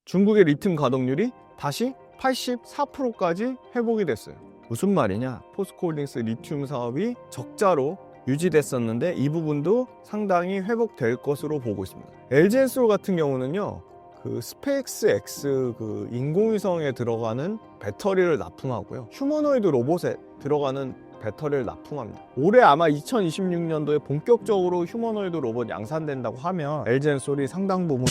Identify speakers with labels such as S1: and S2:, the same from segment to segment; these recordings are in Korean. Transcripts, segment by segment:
S1: 중국의 리튬 가동률이 다시 84%까지 회복이 됐어요. 무슨 말이냐? 포스코홀딩스 리튬 사업이 적자로 유지됐었는데 이 부분도 상당히 회복될 것으로 보고 있습니다. LG엔솔 같은 경우는요, 그 스페이스 X 그 인공위성에 들어가는 배터리를 납품하고요, 휴머노이드 로봇에 들어가는 배터리를 납품합니다. 올해 아마 2026년도에 본격적으로 휴머노이드 로봇 양산된다고 하면 LG엔솔이 상당 부분.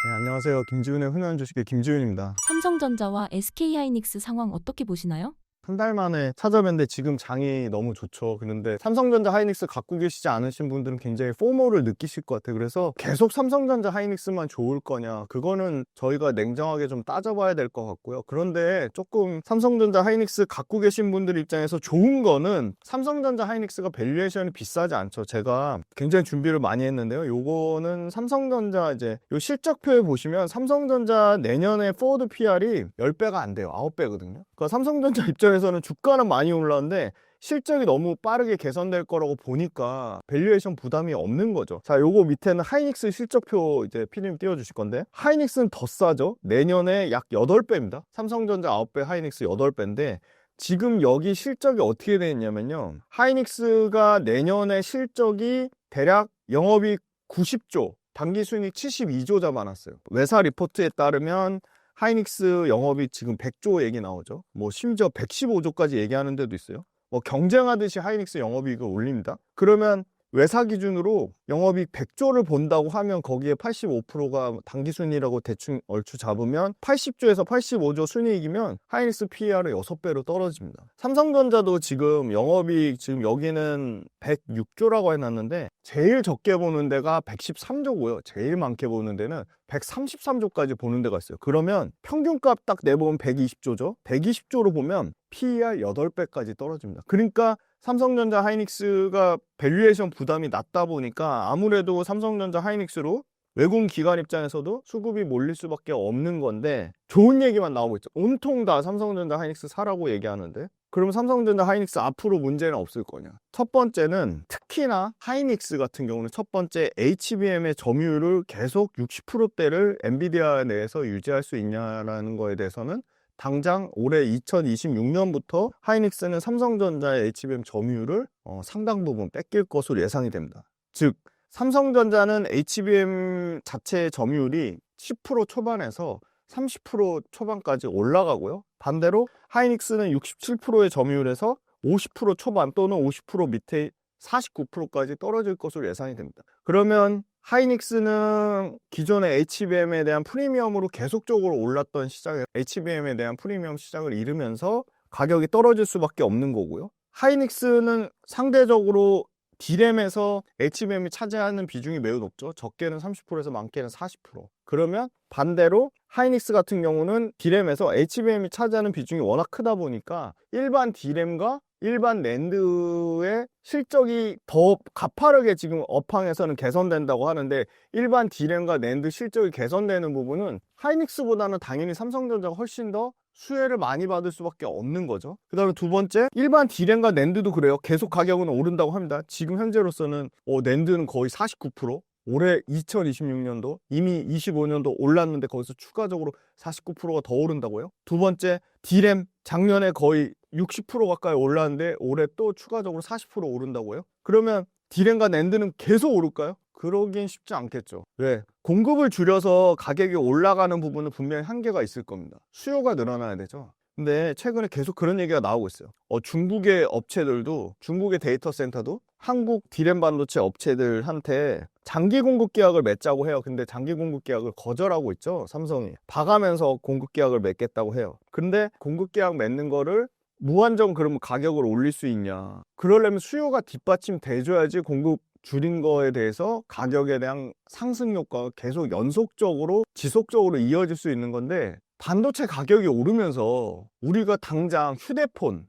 S1: 네, 안녕하세요. 김지훈의 흔한 주식의 김지훈입니다.
S2: 삼성전자와 SK하이닉스 상황 어떻게 보시나요?
S1: 한 달 만에 찾아뵀는데 지금 장이 너무 좋죠. 그런데 삼성전자 하이닉스 갖고 계시지 않으신 분들은 굉장히 포모를 느끼실 것 같아요. 그래서 계속 삼성전자 하이닉스만 좋을 거냐, 그거는 저희가 냉정하게 좀 따져봐야 될 것 같고요. 그런데 조금 삼성전자 하이닉스 갖고 계신 분들 입장에서 좋은 거는 삼성전자 하이닉스가 밸류에이션이 비싸지 않죠. 제가 굉장히 준비를 많이 했는데요, 요거는 삼성전자 이제 요 실적표에 보시면 삼성전자 내년에 포워드 PR이 10배가 안 돼요. 9배거든요. 그러니까 삼성전자 입장에서는 주가는 많이 올랐는데 실적이 너무 빠르게 개선될 거라고 보니까 밸류에이션 부담이 없는 거죠. 자, 요거 밑에는 하이닉스 실적표 이제 피디님 띄워주실 건데, 하이닉스는 더 싸죠. 내년에 약 8배입니다. 삼성전자 9배, 하이닉스 8배인데 지금 여기 실적이 어떻게 되어 있냐면요, 하이닉스가 내년에 실적이 대략 영업이익 90조, 당기순이익 72조 잡아놨어요. 외사 리포트에 따르면 하이닉스 영업이 지금 100조 얘기 나오죠. 뭐 심지어 115조까지 얘기하는 데도 있어요. 뭐 경쟁하듯이 하이닉스 영업이익을 올립니다. 그러면 외사 기준으로 영업이익 100조를 본다고 하면 거기에 85%가 당기순이익이라고 대충 얼추 잡으면 80조에서 85조 순이익이면 하이닉스 PER은 6배로 떨어집니다. 삼성전자도 지금 영업이익 지금 여기는 106조라고 해놨는데 제일 적게 보는 데가 113조고요. 제일 많게 보는 데는 133조까지 보는 데가 있어요. 그러면 평균값 딱 내보면 120조죠. 120조로 보면 PER 8배까지 떨어집니다. 그러니까 삼성전자 하이닉스가 밸류에이션 부담이 낮다 보니까 아무래도 삼성전자 하이닉스로 외국 기관 입장에서도 수급이 몰릴 수밖에 없는 건데, 좋은 얘기만 나오고 있죠. 온통 다 삼성전자 하이닉스 사라고 얘기하는데, 그럼 삼성전자 하이닉스 앞으로 문제는 없을 거냐? 첫 번째는 특히나 하이닉스 같은 경우는 첫 번째 HBM의 점유율을 계속 60%대를 엔비디아 내에서 유지할 수 있냐라는 거에 대해서는 당장 올해 2026년부터 하이닉스는 삼성전자의 HBM 점유율을 상당 부분 뺏길 것으로 예상이 됩니다. 즉 삼성전자는 HBM 자체의 점유율이 10% 초반에서 30% 초반까지 올라가고요, 반대로 하이닉스는 67%의 점유율에서 50% 초반 또는 50% 밑에 49%까지 떨어질 것으로 예상이 됩니다. 그러면 하이닉스는 기존의 HBM에 대한 프리미엄으로 계속적으로 올랐던 시장에 HBM에 대한 프리미엄 시장을 잃으면서 가격이 떨어질 수밖에 없는 거고요, 하이닉스는 상대적으로 D램에서 HBM이 차지하는 비중이 매우 높죠. 적게는 30%에서 많게는 40%. 그러면 반대로 하이닉스 같은 경우는 D램에서 HBM이 차지하는 비중이 워낙 크다 보니까 일반 D램과 일반 낸드의 실적이 더 가파르게 지금 업황에서는 개선된다고 하는데, 일반 D램과 낸드 실적이 개선되는 부분은 하이닉스보다는 당연히 삼성전자가 훨씬 더 수혜를 많이 받을 수밖에 없는 거죠. 그 다음에 두 번째, 일반 D램과 낸드도 그래요. 계속 가격은 오른다고 합니다. 지금 현재로서는 낸드는 거의 49%, 올해 2026년도 이미 25년도 올랐는데 거기서 추가적으로 49%가 더 오른다고요. 두 번째, D램 작년에 거의 60% 가까이 올랐는데 올해 또 추가적으로 40% 오른다고요. 그러면 D램과 낸드는 계속 오를까요? 그러긴 쉽지 않겠죠. 왜? 공급을 줄여서 가격이 올라가는 부분은 분명히 한계가 있을 겁니다. 수요가 늘어나야 되죠. 근데 최근에 계속 그런 얘기가 나오고 있어요. 중국의 업체들도, 중국의 데이터 센터도 한국 D램 반도체 업체들한테 장기 공급 계약을 맺자고 해요. 근데 장기 공급 계약을 거절하고 있죠, 삼성이. 봐가면서 공급 계약을 맺겠다고 해요. 근데 공급 계약 맺는 거를 무한정 그러면 가격을 올릴 수 있냐? 그러려면 수요가 뒷받침 돼줘야지 공급 줄인 거에 대해서 가격에 대한 상승 효과가 계속 연속적으로 지속적으로 이어질 수 있는 건데, 반도체 가격이 오르면서 우리가 당장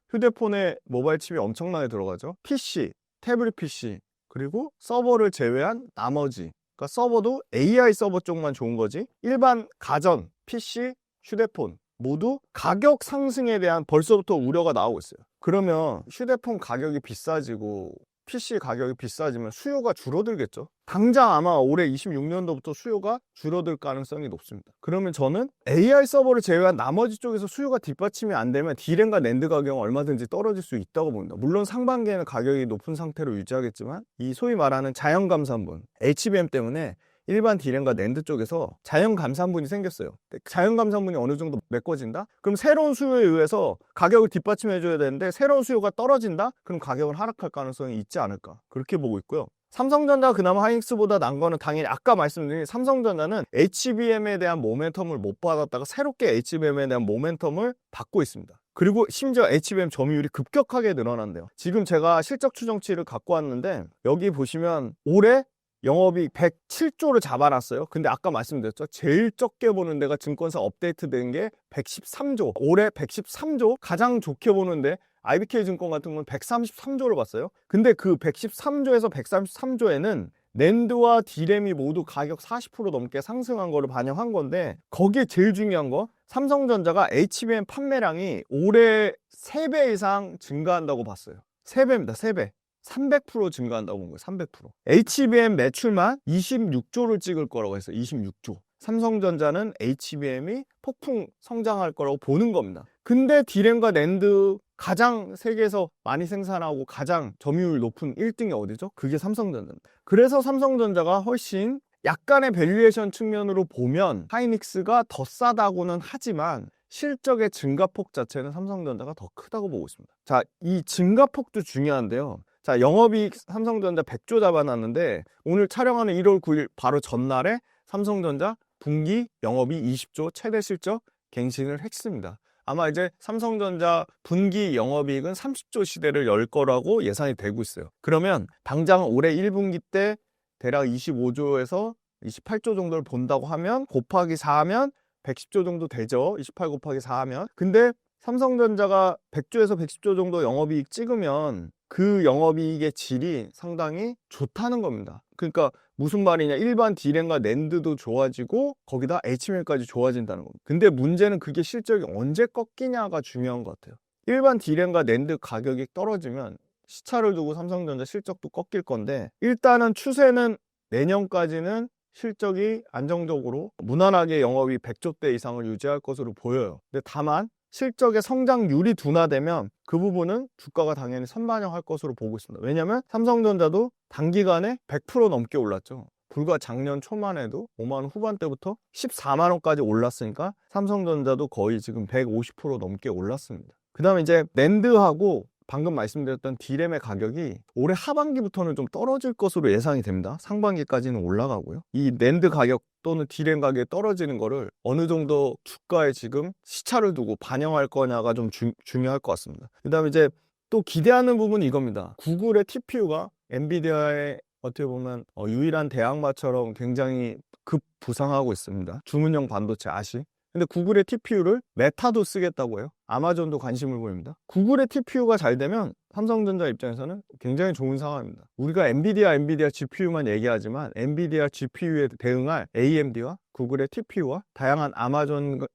S1: 휴대폰에 모바일 칩이 엄청나게 들어가죠. PC, 태블릿 PC, 그리고 서버를 제외한 나머지, 그러니까 서버도 AI 서버 쪽만 좋은 거지, 일반 가전, PC, 휴대폰 모두 가격 상승에 대한 벌써부터 우려가 나오고 있어요. 그러면 휴대폰 가격이 비싸지고 PC 가격이 비싸지면 수요가 줄어들겠죠. 당장 아마 올해 26년도부터 수요가 줄어들 가능성이 높습니다. 그러면 저는 AI 서버를 제외한 나머지 쪽에서 수요가 뒷받침이 안 되면 D램과 낸드 가격은 얼마든지 떨어질 수 있다고 봅니다. 물론 상반기에는 가격이 높은 상태로 유지하겠지만 이 소위 말하는 자연 감산분 HBM 때문에 일반 D램과 낸드 쪽에서 자연 감산분이 생겼어요. 자연 감산분이 어느 정도 메꿔진다? 그럼 새로운 수요에 의해서 가격을 뒷받침해 줘야 되는데 새로운 수요가 떨어진다? 그럼 가격은 하락할 가능성이 있지 않을까? 그렇게 보고 있고요. 삼성전자가 그나마 하이닉스보다 난 거는 당연히 아까 말씀드린 삼성전자는 HBM에 대한 모멘텀을 못 받았다가 새롭게 HBM에 대한 모멘텀을 받고 있습니다. 그리고 심지어 HBM 점유율이 급격하게 늘어난대요. 지금 제가 실적 추정치를 갖고 왔는데 여기 보시면 올해 영업이익 107조를 잡아놨어요. 근데 아까 말씀드렸죠. 제일 적게 보는 데가 증권사 업데이트 된 게 113조. 올해 113조 가장 좋게 보는데 IBK증권 같은 건 133조를 봤어요. 근데 그 113조에서 133조에는 낸드와 D램이 모두 가격 40% 넘게 상승한 거를 반영한 건데 거기에 제일 중요한 거 삼성전자가 HBM 판매량이 올해 3배 이상 증가한다고 봤어요. 3배입니다. 3배. 300% 증가한다고 본 거예요. 300%. HBM 매출만 26조를 찍을 거라고 했어요. 26조. 삼성전자는 HBM이 폭풍 성장할 거라고 보는 겁니다. 근데 D램과 낸드 가장 세계에서 많이 생산하고 가장 점유율 높은 1등이 어디죠? 그게 삼성전자입니다. 그래서 삼성전자가 훨씬 약간의 밸류에이션 측면으로 보면 하이닉스가 더 싸다고는 하지만 실적의 증가폭 자체는 삼성전자가 더 크다고 보고 있습니다. 자, 이 증가폭도 중요한데요. 자, 영업이익 삼성전자 100조 잡아놨는데 오늘 촬영하는 1월 9일 바로 전날에 삼성전자 분기 영업이익 20조 최대 실적 갱신을 했습니다. 아마 이제 삼성전자 분기 영업이익은 30조 시대를 열 거라고 예상이 되고 있어요. 그러면 당장 올해 1분기 때 대략 25조에서 28조 정도를 본다고 하면 곱하기 4하면 110조 정도 되죠. 28 곱하기 4하면. 근데 삼성전자가 100조에서 110조 정도 영업이익 찍으면 그 영업이익의 질이 상당히 좋다는 겁니다. 그러니까 무슨 말이냐, 일반 D램과 낸드도 좋아지고 거기다 HBM까지 좋아진다는 겁니다. 근데 문제는 그게 실적이 언제 꺾이냐가 중요한 것 같아요. 일반 D램과 낸드 가격이 떨어지면 시차를 두고 삼성전자 실적도 꺾일 건데 일단은 추세는 내년까지는 실적이 안정적으로 무난하게 영업이 100조대 이상을 유지할 것으로 보여요. 근데 다만 실적의 성장률이 둔화되면 그 부분은 주가가 당연히 선반영할 것으로 보고 있습니다. 왜냐하면 삼성전자도 단기간에 100% 넘게 올랐죠. 불과 작년 초만 해도 5만 원 후반대부터 14만 원까지 올랐으니까 삼성전자도 거의 지금 150% 넘게 올랐습니다. 그 다음에 이제 낸드하고 방금 말씀드렸던 D램의 가격이 올해 하반기부터는 좀 떨어질 것으로 예상이 됩니다. 상반기까지는 올라가고요. 이 낸드 가격 또는 D램 가격이 떨어지는 거를 어느 정도 주가에 지금 시차를 두고 반영할 거냐가 좀 중요할 것 같습니다. 그 다음에 이제 또 기대하는 부분이 이겁니다. 구글의 TPU가 엔비디아의 어떻게 보면 유일한 대항마처럼 굉장히 급부상하고 있습니다. 주문형 반도체 아시? 근데 구글의 TPU를 메타도 쓰겠다고 해요. 아마존도 관심을 보입니다. 구글의 TPU가 잘 되면 삼성전자 입장에서는 굉장히 좋은 상황입니다. 우리가 엔비디아 GPU만 얘기하지만 엔비디아 GPU에 대응할 AMD와 구글의 TPU와 다양한 아마존의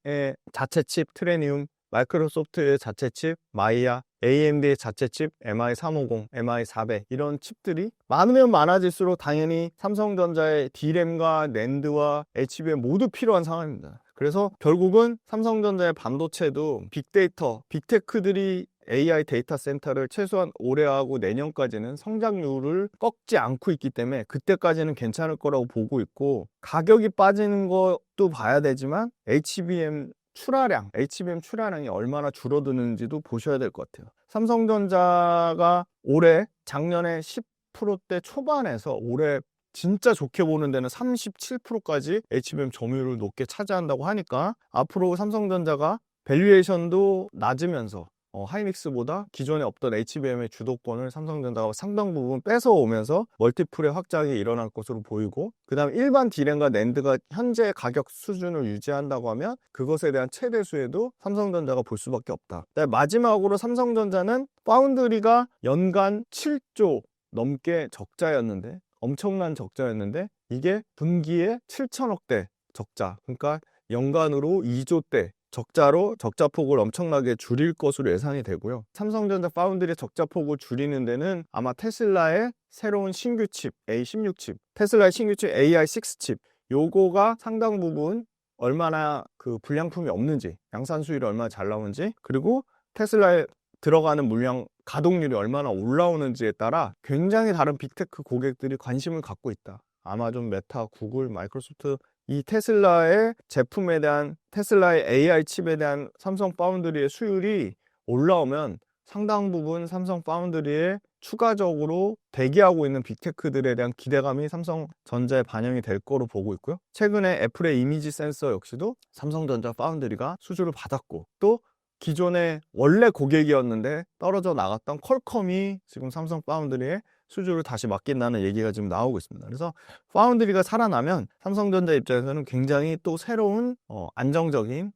S1: 자체 칩 트레니움, 마이크로소프트의 자체 칩 마이야, AMD의 자체 칩 MI350, MI400 이런 칩들이 많으면 많아질수록 당연히 삼성전자의 D램과 낸드와 HBM 모두 필요한 상황입니다. 그래서 결국은 삼성전자의 반도체도 빅데이터, 빅테크들이 AI 데이터 센터를 최소한 올해하고 내년까지는 성장률을 꺾지 않고 있기 때문에 그때까지는 괜찮을 거라고 보고 있고, 가격이 빠지는 것도 봐야 되지만 HBM 출하량이 얼마나 줄어드는지도 보셔야 될 것 같아요. 삼성전자가 올해 작년에 10%대 초반에서 올해 진짜 좋게 보는 데는 37%까지 HBM 점유율을 높게 차지한다고 하니까 앞으로 삼성전자가 밸류에이션도 낮으면서 하이닉스보다 기존에 없던 HBM의 주도권을 삼성전자가 상당 부분 뺏어오면서 멀티플의 확장이 일어날 것으로 보이고, 그 다음에 일반 D램과 낸드가 현재 가격 수준을 유지한다고 하면 그것에 대한 최대 수혜도 삼성전자가 볼 수밖에 없다. 마지막으로 삼성전자는 파운드리가 연간 7조 넘게 적자였는데, 엄청난 적자였는데 이게 분기에 7천억대 적자, 그러니까 연간으로 2조대 적자로 적자폭을 엄청나게 줄일 것으로 예상이 되고요. 삼성전자 파운드리의 적자폭을 줄이는 데는 아마 테슬라의 새로운 신규 칩 A16 칩, 테슬라의 신규 칩 AI6 칩, 요거가 상당 부분 얼마나 그 불량품이 없는지, 양산 수율이 얼마나 잘 나오는지, 그리고 테슬라에 들어가는 물량 가동률이 얼마나 올라오는지에 따라 굉장히 다른 빅테크 고객들이 관심을 갖고 있다. 아마존, 메타, 구글, 마이크로소프트, 이 테슬라의 제품에 대한, 테슬라의 AI 칩에 대한 삼성 파운드리의 수율이 올라오면 상당 부분 삼성 파운드리에 추가적으로 대기하고 있는 빅테크들에 대한 기대감이 삼성전자에 반영이 될 거로 보고 있고요. 최근에 애플의 이미지 센서 역시도 삼성전자 파운드리가 수주를 받았고, 또 기존에 원래 고객이었는데 떨어져 나갔던 퀄컴이 지금 삼성 파운드리에 수주를 다시 맡긴다는 얘기가 지금 나오고 있습니다. 그래서 파운드리가 살아나면 삼성전자 입장에서는 굉장히 또 새로운 안정적인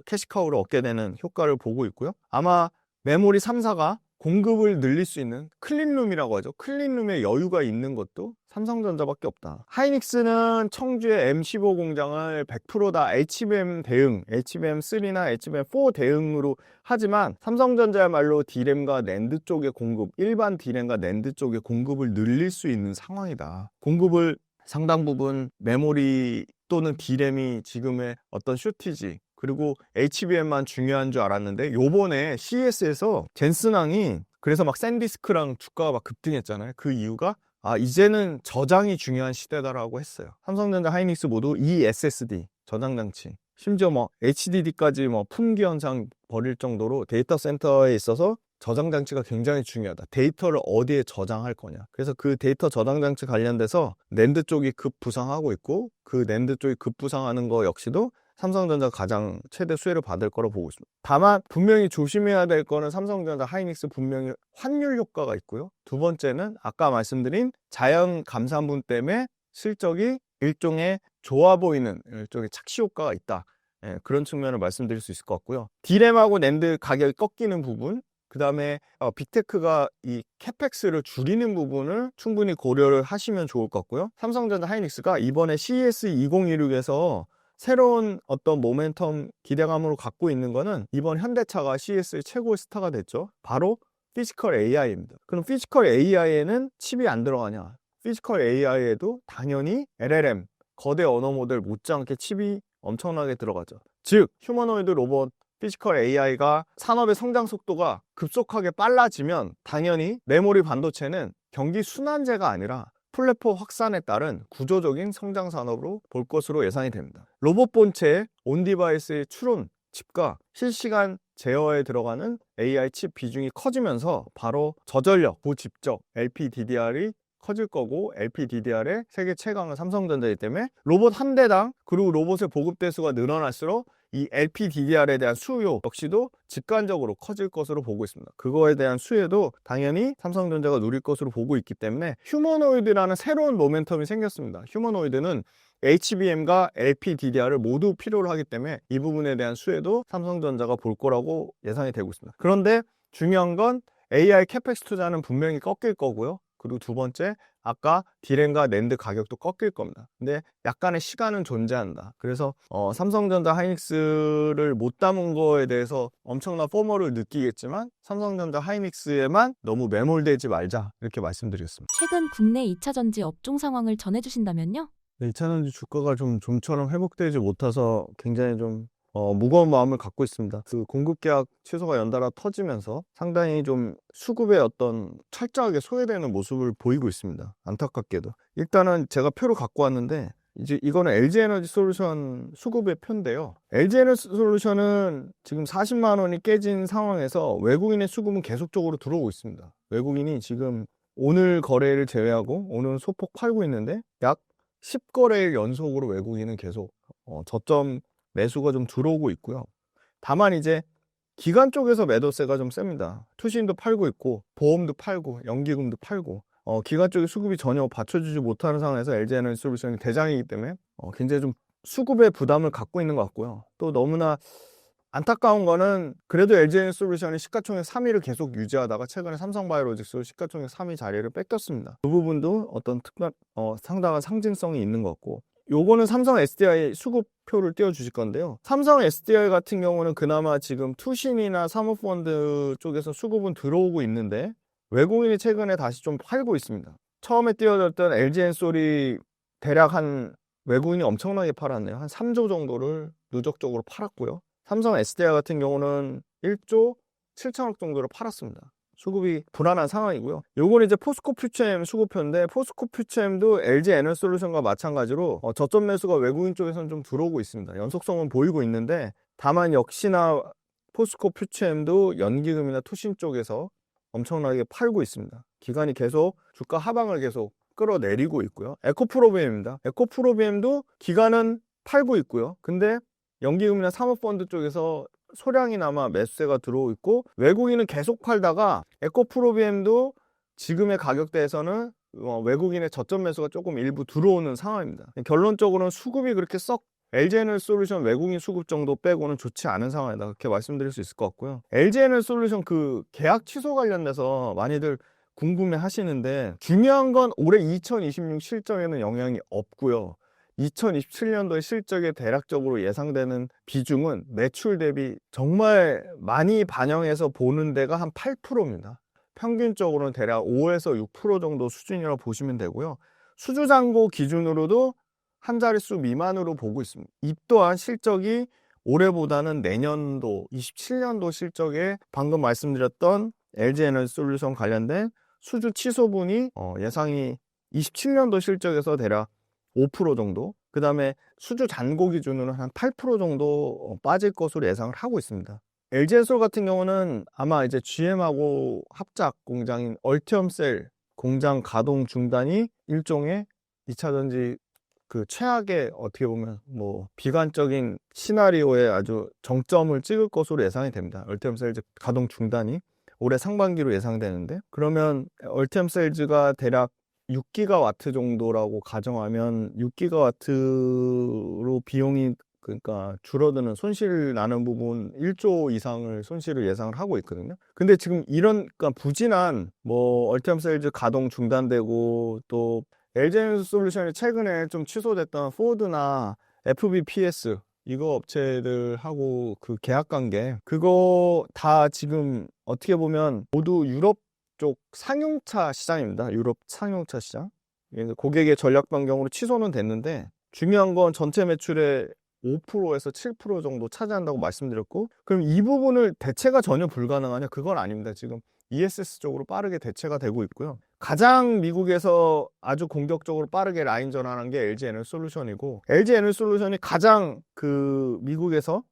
S1: 캐시카우를 얻게 되는 효과를 보고 있고요. 아마 메모리 3사가 공급을 늘릴 수 있는 클린룸이라고 하죠. 클린룸에 여유가 있는 것도 삼성전자밖에 없다. 하이닉스는 청주의 M15 공장을 100% 다 HBM 대응, HBM3나 HBM4 대응으로 하지만 삼성전자야말로 D램과 낸드 쪽의 공급, 일반 D램과 낸드 쪽의 공급을 늘릴 수 있는 상황이다. 공급을 상당 부분 메모리 또는 D램이 지금의 어떤 쇼티지, 그리고 HBM만 중요한 줄 알았는데 요번에 CES에서 젠슨왕이 그래서 막 샌디스크랑 주가가 막 급등했잖아요. 그 이유가 이제는 저장이 중요한 시대다라고 했어요. 삼성전자, 하이닉스 모두 이 SSD 저장 장치, 심지어 뭐 HDD까지 뭐 품귀 현상 벌일 정도로 데이터 센터에 있어서 저장 장치가 굉장히 중요하다. 데이터를 어디에 저장할 거냐. 그래서 그 데이터 저장 장치 관련돼서 낸드 쪽이 급부상하고 있고, 그 낸드 쪽이 급부상하는 거 역시도 삼성전자가 가장 최대 수혜를 받을 거로 보고 있습니다. 다만 분명히 조심해야 될 거는 삼성전자, 하이닉스 분명히 환율 효과가 있고요. 두 번째는 아까 말씀드린 자연 감산분 때문에 실적이 일종의 좋아 보이는 일종의 착시 효과가 있다. 그런 측면을 말씀드릴 수 있을 것 같고요. D램하고 낸드 가격이 꺾이는 부분, 그 다음에 빅테크가 이 캐펙스를 줄이는 부분을 충분히 고려를 하시면 좋을 것 같고요. 삼성전자, 하이닉스가 이번에 CES 2016에서 새로운 어떤 모멘텀 기대감으로 갖고 있는 거는 이번 현대차가 CES의 최고의 스타가 됐죠. 바로 피지컬 AI입니다. 그럼 피지컬 AI에는 칩이 안 들어가냐? 피지컬 AI에도 당연히 LLM, 거대 언어 모델 못지않게 칩이 엄청나게 들어가죠. 즉, 휴머노이드 로봇 피지컬 AI가 산업의 성장 속도가 급속하게 빨라지면 당연히 메모리 반도체는 경기 순환제가 아니라 플랫폼 확산에 따른 구조적인 성장 산업으로 볼 것으로 예상이 됩니다. 로봇 본체의 온디바이스의 추론 칩과 실시간 제어에 들어가는 AI 칩 비중이 커지면서 바로 저전력, 고집적 LPDDR이 커질 거고, LPDDR의 세계 최강은 삼성전자이기 때문에 로봇 한 대당, 그리고 로봇의 보급 대수가 늘어날수록 이 LPDDR에 대한 수요 역시도 직관적으로 커질 것으로 보고 있습니다. 그거에 대한 수혜도 당연히 삼성전자가 누릴 것으로 보고 있기 때문에 휴머노이드라는 새로운 모멘텀이 생겼습니다. 휴머노이드는 HBM과 LPDDR을 모두 필요로 하기 때문에 이 부분에 대한 수혜도 삼성전자가 볼 거라고 예상이 되고 있습니다. 그런데 중요한 건 AI 캐펙스 투자는 분명히 꺾일 거고요. 그리고 두 번째, 아까 D램과 낸드 가격도 꺾일 겁니다. 근데 약간의 시간은 존재한다. 그래서 삼성전자, 하이닉스를 못 담은 거에 대해서 엄청난 포머를 느끼겠지만 삼성전자, 하이닉스에만 너무 매몰되지 말자, 이렇게 말씀드리겠습니다.
S2: 최근 국내 2차 전지 업종 상황을 전해주신다면요?
S1: 네, 2차 전지 주가가 좀처럼 회복되지 못해서 굉장히 좀 무거운 마음을 갖고 있습니다. 그 공급 계약 취소가 연달아 터지면서 상당히 좀 수급에 어떤 철저하게 소외되는 모습을 보이고 있습니다. 안타깝게도. 일단은 제가 표를 갖고 왔는데, 이제 이거는 LG에너지 솔루션 수급의 표인데요. LG에너지 솔루션은 지금 40만 원이 깨진 상황에서 외국인의 수급은 계속적으로 들어오고 있습니다. 외국인이 지금 오늘 거래를 제외하고 오늘 소폭 팔고 있는데 약 10거래일 연속으로 외국인은 계속 저점 매수가 좀 들어오고 있고요. 다만 이제 기관 쪽에서 매도세가 좀 셉니다. 투신도 팔고 있고, 보험도 팔고, 연기금도 팔고, 기관 쪽의 수급이 전혀 받쳐주지 못하는 상황에서 LG에너지 솔루션이 대장이기 때문에 굉장히 좀 수급의 부담을 갖고 있는 것 같고요. 또 너무나 안타까운 거는 그래도 LG에너지 솔루션이 시가총액 3위를 계속 유지하다가 최근에 삼성바이오로직스로 시가총액 3위 자리를 뺏겼습니다. 그 부분도 어떤 상당한 상징성이 있는 것 같고, 요거는 삼성 SDI 수급표를 띄워주실 건데요. 삼성 SDI 같은 경우는 그나마 지금 투신이나 사모펀드 쪽에서 수급은 들어오고 있는데 외국인이 최근에 다시 좀 팔고 있습니다. 처음에 띄워졌던 LG엔솔이 대략 한 외국인이 엄청나게 팔았네요. 한 3조 정도를 누적적으로 팔았고요. 삼성 SDI 같은 경우는 1조 7천억 정도를 팔았습니다. 수급이 불안한 상황이고요. 요건 이제 포스코 퓨처엠 수급표인데 포스코 퓨처엠도 LG 에너솔루션과 마찬가지로 저점 매수가 외국인 쪽에서는 좀 들어오고 있습니다. 연속성은 보이고 있는데 다만 역시나 포스코 퓨처엠도 연기금이나 투신 쪽에서 엄청나게 팔고 있습니다. 기관이 계속 주가 하방을 계속 끌어내리고 있고요. 에코프로비엠입니다. 에코프로비엠도 기관은 팔고 있고요. 근데 연기금이나 사모펀드 쪽에서 소량이나마 매수세가 들어오고 있고 외국인은 계속 팔다가 에코프로비엠도 지금의 가격대에서는 외국인의 저점 매수가 조금 일부 들어오는 상황입니다. 결론적으로는 수급이 그렇게 썩 LG에너솔루션 외국인 수급 정도 빼고는 좋지 않은 상황이다. 그렇게 말씀드릴 수 있을 것 같고요. LG에너솔루션 그 계약 취소 관련돼서 많이들 궁금해 하시는데 중요한 건 올해 2026 실적에는 영향이 없고요. 2027년도의 실적에 대략적으로 예상되는 비중은 매출 대비 정말 많이 반영해서 보는 데가 한 8%입니다. 평균적으로는 대략 5에서 6% 정도 수준이라고 보시면 되고요. 수주잔고 기준으로도 한 자릿수 미만으로 보고 있습니다. 이 또한 실적이 올해보다는 내년도 27년도 실적에 방금 말씀드렸던 LG에너솔루션 관련된 수주 취소분이 예상이 27년도 실적에서 대략 5% 정도, 그 다음에 수주 잔고 기준으로 한 8% 정도 빠질 것으로 예상을 하고 있습니다. LG엔솔 같은 경우는 아마 이제 GM하고 합작 공장인 얼티엄셀 공장 가동 중단이 일종의 2차전지 그 최악의 어떻게 보면 뭐 비관적인 시나리오에 아주 정점을 찍을 것으로 예상이 됩니다. 얼티엄셀 가동 중단이 올해 상반기로 예상되는데 그러면 얼티엄셀즈가 대략 6기가와트 정도라고 가정하면 6기가와트로 비용이 그러니까 줄어드는 손실 나는 부분 1조 이상을 손실을 예상을 하고 있거든요. 근데 지금 이런 그러니까 부진한 뭐 얼티엄셀즈 가동 중단되고 또 LG에너솔루션이 최근에 좀 취소됐던 포드나 FBPS 이거 업체들하고 그 계약 관계 그거 다 지금 어떻게 보면 모두 유럽 쪽 상용차 시장입니다. 유럽 상용차 시장. 고객의 전략 변경으로 취소는 됐는데 중요한 건 전체 매출의 5%에서 7% 정도 차지한다고 말씀드렸고 그럼 이 부분을 대체가 전혀 불가능하냐? 그건 아닙니다. 지금 ESS 쪽으로 빠르게 대체가 되고 있고요. 가장 미국에서 아주 공격적으로 빠르게 라인 전환한 게 LG에너솔루션이고 LG에너솔루션이 가장 그 미국에서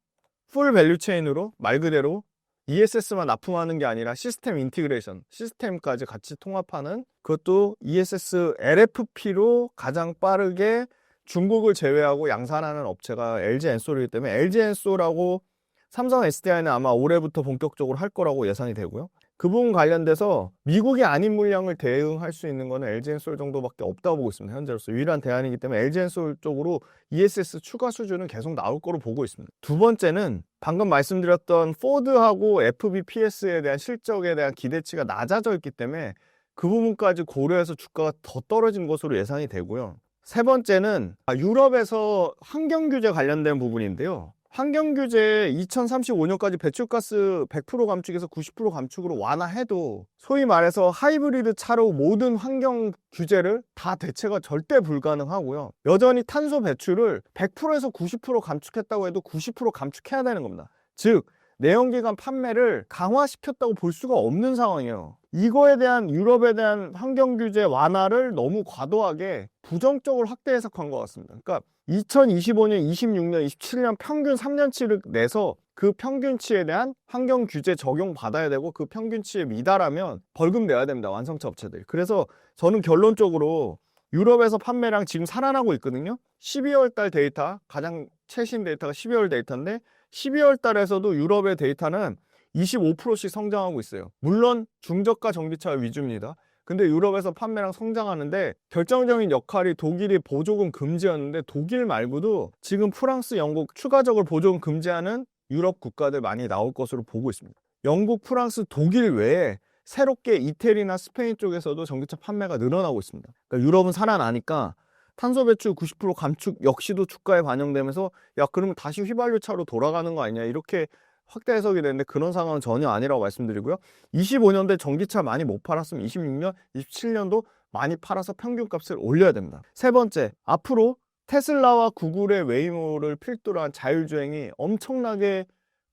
S1: 풀 밸류체인으로 말 그대로 ESS만 납품하는 게 아니라 시스템 인티그레이션, 시스템까지 같이 통합하는 그것도 ESS LFP로 가장 빠르게 중국을 제외하고 양산하는 업체가 LG엔솔이기 때문에 LG엔솔하고 삼성 SDI는 아마 올해부터 본격적으로 할 거라고 예상이 되고요. 그 부분 관련돼서 미국이 아닌 물량을 대응할 수 있는 거는 LG엔솔 정도밖에 없다고 보고 있습니다. 현재로서 유일한 대안이기 때문에 LG엔솔 쪽으로 ESS 추가 수주는 계속 나올 거로 보고 있습니다. 두 번째는 방금 말씀드렸던 포드하고 FBPS에 대한 실적에 대한 기대치가 낮아져 있기 때문에 그 부분까지 고려해서 주가가 더 떨어진 것으로 예상이 되고요. 세 번째는 유럽에서 환경 규제 관련된 부분인데요. 환경 규제 2035년까지 배출가스 100% 감축에서 90% 감축으로 완화해도 소위 말해서 하이브리드 차로 모든 환경 규제를 다 대체가 절대 불가능하고요. 여전히 탄소 배출을 100%에서 90% 감축했다고 해도 90% 감축해야 되는 겁니다. 즉 내연기관 판매를 강화시켰다고 볼 수가 없는 상황이에요. 이거에 대한 유럽에 대한 환경 규제 완화를 너무 과도하게 부정적으로 확대 해석한 것 같습니다. 그러니까 2025년, 26년, 27년 평균 3년치를 내서 그 평균치에 대한 환경 규제 적용 받아야 되고 그 평균치에 미달하면 벌금 내야 됩니다. 완성차 업체들이. 그래서 저는 결론적으로 유럽에서 판매량 지금 살아나고 있거든요. 12월 달 데이터, 가장 최신 데이터가 12월 데이터인데 12월 달에서도 유럽의 데이터는 25%씩 성장하고 있어요. 물론 중저가 전기차 위주입니다. 근데 유럽에서 판매량 성장하는데 결정적인 역할이 독일이 보조금 금지였는데 독일 말고도 지금 프랑스, 영국 추가적으로 보조금 금지하는 유럽 국가들 많이 나올 것으로 보고 있습니다. 영국, 프랑스, 독일 외에 새롭게 이태리나 스페인 쪽에서도 전기차 판매가 늘어나고 있습니다. 그러니까 유럽은 살아나니까 탄소 배출 90% 감축 역시도 주가에 반영되면서 야 그러면 다시 휘발유차로 돌아가는 거 아니냐 이렇게 확대 해석이 되는데 그런 상황은 전혀 아니라고 말씀드리고요. 25년대 전기차 많이 못 팔았으면 26년, 27년도 많이 팔아서 평균값을 올려야 됩니다. 세 번째, 앞으로 테슬라와 구글의 웨이모를 필두로 한 자율주행이 엄청나게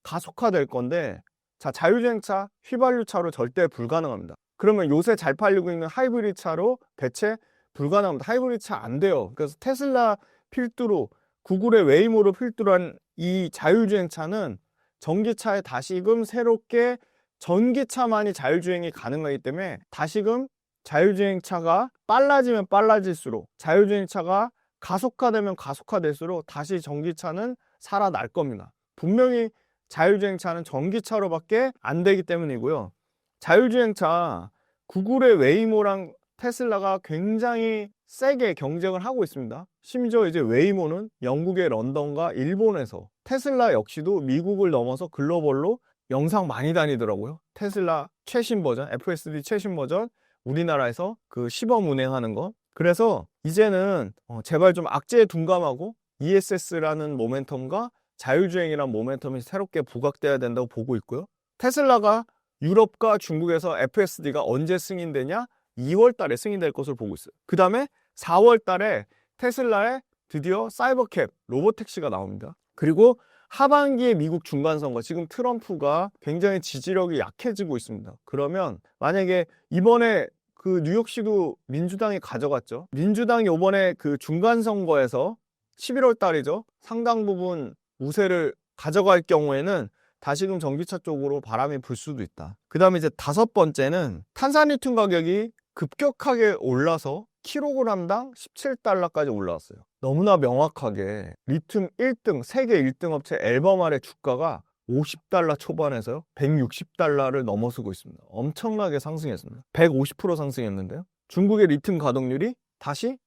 S1: 가속화될 건데 자, 자율주행차, 휘발유차로 절대 불가능합니다. 그러면 요새 잘 팔리고 있는 하이브리드 차로 대체 불가능합니다. 하이브리드 차 안 돼요. 그래서 테슬라 필두로 구글의 웨이모를 필두로 한 이 자율주행차는 전기차에 다시금 새롭게 전기차만이 자율주행이 가능하기 때문에 다시금 자율주행차가 빨라지면 빨라질수록 자율주행차가 가속화되면 가속화될수록 다시 전기차는 살아날 겁니다. 분명히 자율주행차는 전기차로밖에 안 되기 때문이고요. 자율주행차 구글의 웨이모랑 테슬라가 굉장히 세게 경쟁을 하고 있습니다. 심지어 이제 웨이모는 영국의 런던과 일본에서 테슬라 역시도 미국을 넘어서 글로벌로 영상 많이 다니더라고요. 테슬라 최신 버전, FSD 최신 버전 우리나라에서 그 시범 운행하는 거. 그래서 이제는 제발 좀 악재에 둔감하고 ESS라는 모멘텀과 자율주행이라는 모멘텀이 새롭게 부각돼야 된다고 보고 있고요. 테슬라가 유럽과 중국에서 FSD가 언제 승인되냐? 2월 달에 승인될 것으로 보고 있어요. 그 다음에 4월 달에 테슬라에 드디어 사이버캡 로보택시가 나옵니다. 그리고 하반기에 미국 중간선거, 지금 트럼프가 굉장히 지지력이 약해지고 있습니다. 그러면 만약에 이번에 그 뉴욕시도 민주당이 가져갔죠. 민주당이 이번에 그 중간선거에서 11월 달이죠. 상당 부분 우세를 가져갈 경우에는 다시금 전기차 쪽으로 바람이 불 수도 있다. 그 다음에 이제 다섯 번째는 탄산리튬 가격이 급격하게 올라서 킬로그램당 17달러까지 올라왔어요. 너무나 명확하게 리튬 1등, 세계 1등 업체 앨범알의 주가가 50달러 초반에서요 160달러를 넘어서고 있습니다. 엄청나게 상승했습니다. 150% 상승했는데요. 중국의 리튬 가동률이 다시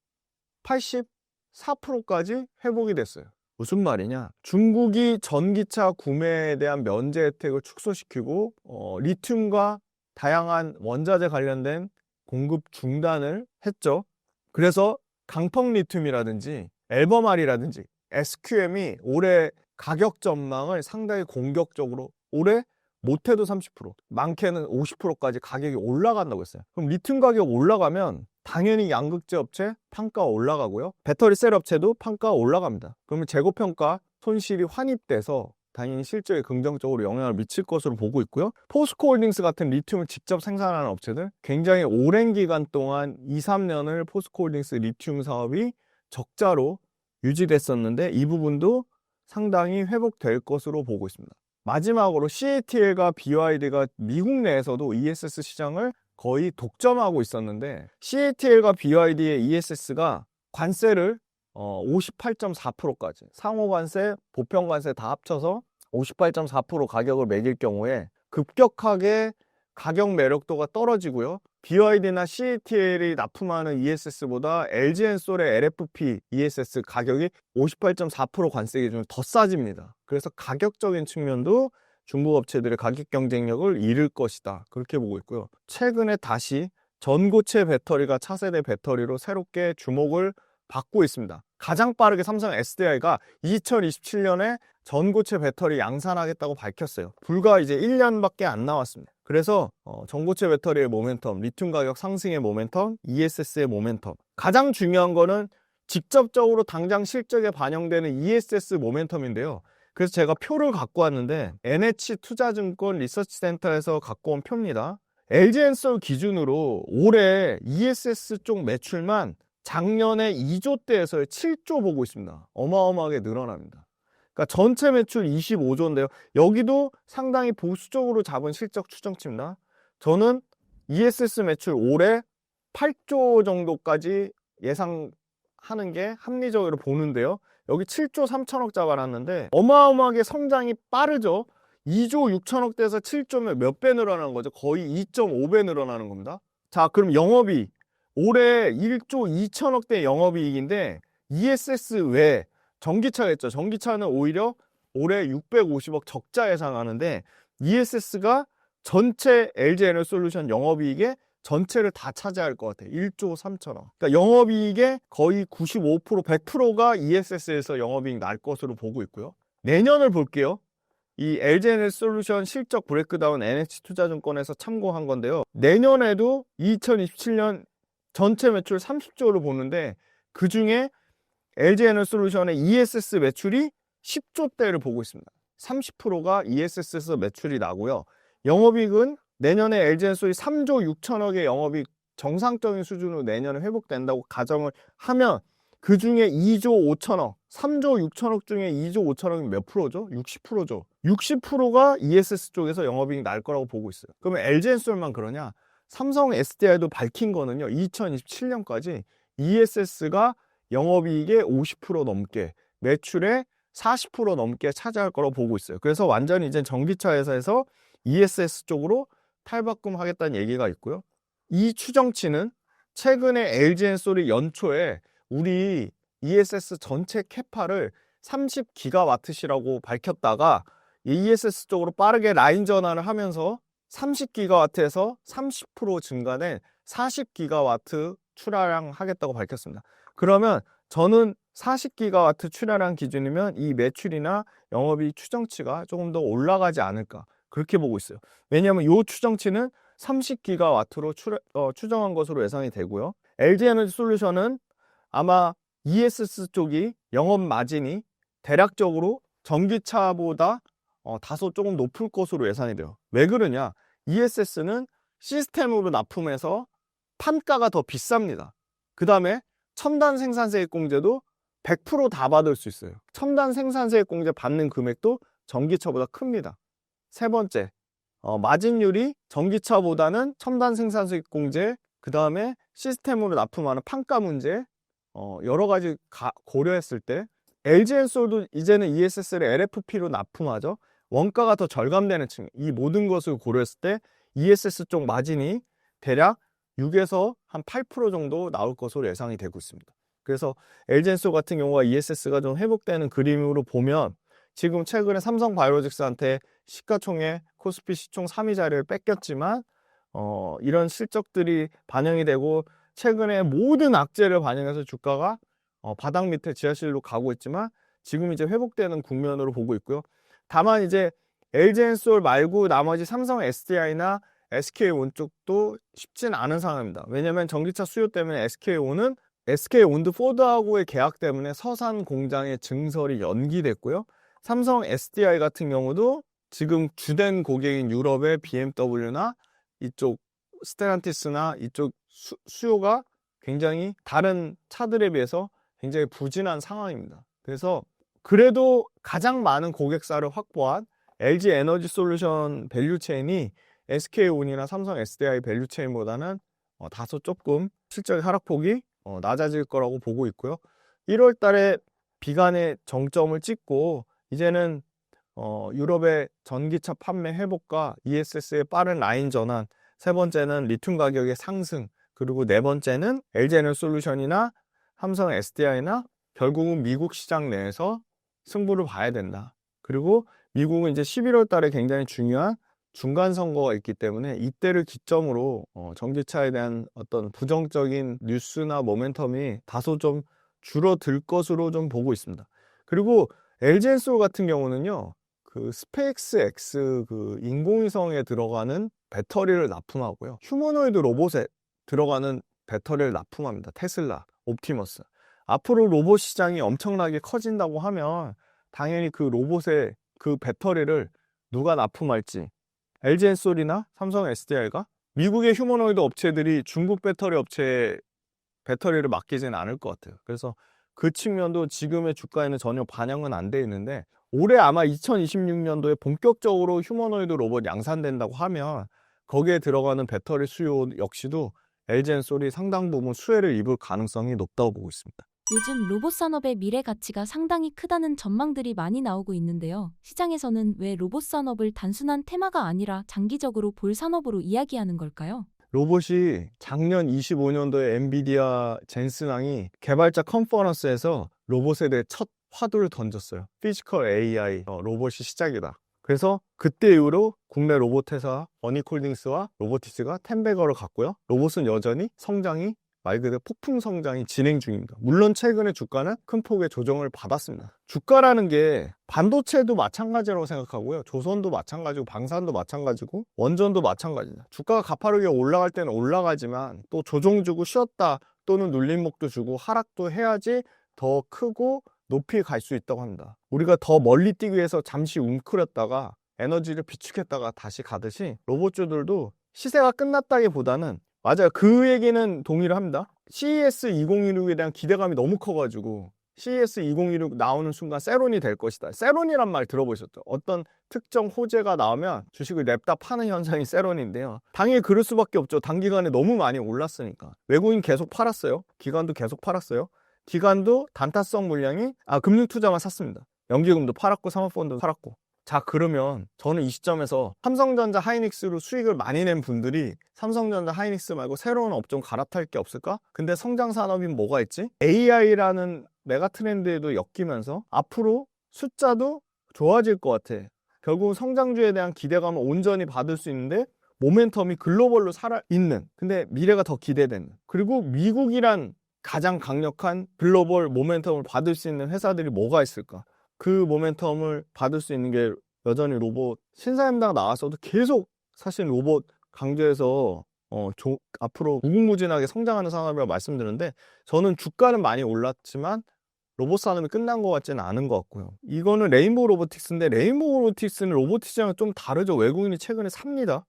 S1: 84%까지 회복이 됐어요. 무슨 말이냐? 중국이 전기차 구매에 대한 면제 혜택을 축소시키고 리튬과 다양한 원자재 관련된 공급 중단을 했죠. 그래서 강펑 리튬이라든지 앨범알이라든지 SQM이 올해 가격 전망을 상당히 공격적으로 올해 못해도 30%, 많게는 50%까지 가격이 올라간다고 했어요. 그럼 리튬 가격 올라가면 당연히 양극재 업체 판가가 올라가고요. 배터리 셀 업체도 판가가 올라갑니다. 그러면 재고평가 손실이 환입돼서 당연히 실적에 긍정적으로 영향을 미칠 것으로 보고 있고요. 포스코홀딩스 같은 리튬을 직접 생산하는 업체들 굉장히 오랜 기간 동안 2, 3년을 포스코홀딩스 리튬 사업이 적자로 유지됐었는데 이 부분도 상당히 회복될 것으로 보고 있습니다. 마지막으로 CATL과 BYD가 미국 내에서도 ESS 시장을 거의 독점하고 있었는데 CATL과 BYD의 ESS가 관세를 58.4%까지 상호관세, 보편관세 다 합쳐서 58.4% 가격을 매길 경우에 급격하게 가격 매력도가 떨어지고요. BYD나 CATL이 납품하는 ESS보다 LG엔솔의 LFP ESS 가격이 58.4% 관세 기준으로 더 싸집니다. 그래서 가격적인 측면도 중국 업체들의 가격 경쟁력을 잃을 것이다. 그렇게 보고 있고요. 최근에 다시 전고체 배터리가 차세대 배터리로 새롭게 주목을 받고 있습니다. 가장 빠르게 삼성 SDI가 2027년에 전고체 배터리 양산하겠다고 밝혔어요. 불과 이제 1년밖에 안 나왔습니다. 그래서 전고체 배터리의 모멘텀, 리튬 가격 상승의 모멘텀, ESS의 모멘텀. 가장 중요한 거는 직접적으로 당장 실적에 반영되는 ESS 모멘텀인데요. 그래서 제가 표를 갖고 왔는데 NH투자증권 리서치센터에서 갖고 온 표입니다. LG엔솔 기준으로 올해 ESS 쪽 매출만 작년에 2조대에서 7조 보고 있습니다. 어마어마하게 늘어납니다. 그러니까 전체 매출 25조인데요. 여기도 상당히 보수적으로 잡은 실적 추정치입니다. 저는 ESS 매출 올해 8조 정도까지 예상하는 게 합리적으로 보는데요. 여기 7조 3천억 잡아놨는데 어마어마하게 성장이 빠르죠. 2조 6천억대에서 7조면 몇 배 늘어나는 거죠? 거의 2.5배 늘어나는 겁니다. 자, 그럼 영업이익. 올해 1조 2천억대 영업이익인데 ESS 외에 전기차가 있죠. 전기차는 오히려 올해 650억 적자 예상하는데 ESS가 전체 LG에너지솔루션 영업이익의 전체를 다 차지할 것 같아요. 1조 3천억. 그러니까 영업이익의 거의 95%, 100%가 ESS에서 영업이익 날 것으로 보고 있고요. 내년을 볼게요. 이 LG에너지솔루션 실적 브레이크다운 NH투자증권에서 참고한 건데요. 내년에도 2027년 전체 매출 30조를 보는데 그중에 LG에너지솔루션의 ESS 매출이 10조대를 보고 있습니다. 30%가 ESS에서 매출이 나고요. 영업이익은 내년에 LG에너지솔이 3조 6천억의 영업이익 정상적인 수준으로 내년에 회복된다고 가정을 하면 그중에 2조 5천억, 3조 6천억 중에 2조 5천억이 몇 프로죠? 60%죠. 60%가 ESS 쪽에서 영업이익 날 거라고 보고 있어요. 그러면 LG에너지솔만 그러냐? 삼성 SDI도 밝힌 거는요. 2027년까지 ESS가 영업이익의 50% 넘게, 매출의 40% 넘게 차지할 거라고 보고 있어요. 그래서 완전히 이제 전기차 회사에서 ESS 쪽으로 탈바꿈하겠다는 얘기가 있고요. 이 추정치는 최근에 LG에너지솔이 연초에 우리 ESS 전체 캐파를 30기가와트시라고 밝혔다가 ESS 쪽으로 빠르게 라인 전환을 하면서 30기가와트에서 30% 증가된 40기가와트 출하량 하겠다고 밝혔습니다. 그러면 저는 40기가와트 출하량 기준이면 이 매출이나 영업이익 추정치가 조금 더 올라가지 않을까 그렇게 보고 있어요. 왜냐하면 이 추정치는 30기가와트로 추정한 것으로 예상이 되고요. LG에너지솔루션은 아마 ESS 쪽이 영업 마진이 대략적으로 전기차보다 다소 조금 높을 것으로 예상이 돼요. 왜 그러냐? ESS는 시스템으로 납품해서 판가가 더 비쌉니다. 그 다음에 첨단 생산세액공제도 100%다 받을 수 있어요. 첨단 생산세액공제 받는 금액도 전기차보다 큽니다. 세 번째, 마진율이 전기차보다는 첨단 생산세액공제, 그 다음에 시스템으로 납품하는 판가 문제, 여러 가지 고려했을 때 LG에너지솔도 이제는 ESS를 LFP로 납품하죠. 원가가 더 절감되는 층, 이 모든 것을 고려했을 때 ESS 쪽 마진이 대략 6에서 한 8% 정도 나올 것으로 예상이 되고 있습니다. 그래서 LG에너지솔 같은 경우가 ESS가 좀 회복되는 그림으로 보면 지금 최근에 삼성바이오로직스한테 시가총액 코스피 시총 3위 자리를 뺏겼지만 이런 실적들이 반영이 되고 최근에 모든 악재를 반영해서 주가가 바닥 밑에 지하실로 가고 있지만 지금 이제 회복되는 국면으로 보고 있고요. 다만 이제 LG에너지솔 말고 나머지 삼성 SDI나 SK온 쪽도 쉽진 않은 상황입니다. 왜냐하면 전기차 수요 때문에 SK온은 SK온드 포드하고의 계약 때문에 서산 공장의 증설이 연기됐고요. 삼성 SDI 같은 경우도 지금 주된 고객인 유럽의 BMW나 이쪽 스텔란티스나 이쪽 수요가 굉장히 다른 차들에 비해서 굉장히 부진한 상황입니다. 그래서 그래도 가장 많은 고객사를 확보한 LG에너지솔루션 밸류체인이 SK온이나 삼성 SDI 밸류체인보다는 다소 조금 실적의 하락폭이 낮아질 거라고 보고 있고요. 1월 달에 비간의 정점을 찍고 이제는 유럽의 전기차 판매 회복과 ESS의 빠른 라인 전환, 세 번째는 리튬 가격의 상승, 그리고 네 번째는 LG에너지솔루션이나 삼성 SDI나 결국은 미국 시장 내에서 승부를 봐야 된다. 그리고 미국은 이제 11월 달에 굉장히 중요한 중간 선거가 있기 때문에 이때를 기점으로 전기차에 대한 어떤 부정적인 뉴스나 모멘텀이 다소 좀 줄어들 것으로 좀 보고 있습니다. 그리고 LG에너지솔 같은 경우는요, 그 스페이스 X 그 인공위성에 들어가는 배터리를 납품하고요, 휴머노이드 로봇에 들어가는 배터리를 납품합니다. 테슬라, 옵티머스. 앞으로 로봇 시장이 엄청나게 커진다고 하면 당연히 그 로봇의 그 배터리를 누가 납품할지 LG에너지솔이나 삼성 SDI가 미국의 휴머노이드 업체들이 중국 배터리 업체에 배터리를 맡기지는 않을 것 같아요. 그래서 그 측면도 지금의 주가에는 전혀 반영은 안 돼 있는데 올해 아마 2026년도에 본격적으로 휴머노이드 로봇 양산된다고 하면 거기에 들어가는 배터리 수요 역시도 LG에너지솔이 상당 부분 수혜를 입을 가능성이 높다고 보고 있습니다.
S2: 요즘 로봇 산업의 미래 가치가 상당히 크다는 전망들이 많이 나오고 있는데요. 시장에서는 왜 로봇 산업을 단순한 테마가 아니라 장기적으로 볼 산업으로 이야기하는 걸까요?
S1: 로봇이 작년 25년도에 엔비디아 젠슨왕이 개발자 컨퍼런스에서 로봇에 대해 첫 화두를 던졌어요. 피지컬 AI 로봇이 시작이다. 그래서 그때 이후로 국내 로봇 회사 어니콜딩스와 로보티스가 텐베거를 갖고요. 로봇은 여전히 성장이 말 그대로 폭풍 성장이 진행 중입니다. 물론 최근에 주가는 큰 폭의 조정을 받았습니다. 주가라는 게 반도체도 마찬가지라고 생각하고요. 조선도 마찬가지고 방산도 마찬가지고 원전도 마찬가지입니다. 주가가 가파르게 올라갈 때는 올라가지만 또 조정 주고 쉬었다 또는 눌림목도 주고 하락도 해야지 더 크고 높이 갈 수 있다고 합니다. 우리가 더 멀리 뛰기 위해서 잠시 웅크렸다가 에너지를 비축했다가 다시 가듯이 로봇주들도 시세가 끝났다기보다는 맞아요. 그 얘기는 동의를 합니다. CES 2016에 대한 기대감이 너무 커가지고 CES 2016 나오는 순간 세론이 될 것이다. 세론이란 말 들어보셨죠? 어떤 특정 호재가 나오면 주식을 냅다 파는 현상이 세론인데요. 당연히 그럴 수밖에 없죠. 단기간에 너무 많이 올랐으니까. 외국인 계속 팔았어요. 기관도 계속 팔았어요. 기관도 단타성 물량이 금융투자만 샀습니다. 연기금도 팔았고 사모펀드도 팔았고. 자, 그러면 저는 이 시점에서 삼성전자 하이닉스로 수익을 많이 낸 분들이 삼성전자 하이닉스 말고 새로운 업종 갈아탈 게 없을까? 근데 성장 산업인 뭐가 있지? AI라는 메가 트렌드에도 엮이면서 앞으로 숫자도 좋아질 것 같아. 결국 성장주에 대한 기대감을 온전히 받을 수 있는데 모멘텀이 글로벌로 살아있는, 근데 미래가 더 기대되는, 그리고 미국이란 가장 강력한 글로벌 모멘텀을 받을 수 있는 회사들이 뭐가 있을까? 그 모멘텀을 받을 수 있는 게 여전히 로봇. 신사임당 나왔어도 계속 사실 로봇 강조해서 앞으로 무궁무진하게 성장하는 산업이라고 말씀드렸는데, 저는 주가는 많이 올랐지만 로봇 산업이 끝난 것 같지는 않은 것 같고요. 이거는 레인보우 로보틱스인데, 레인보우 로보틱스는 로봇 시장은 좀 다르죠. 외국인이 최근에 삽니다.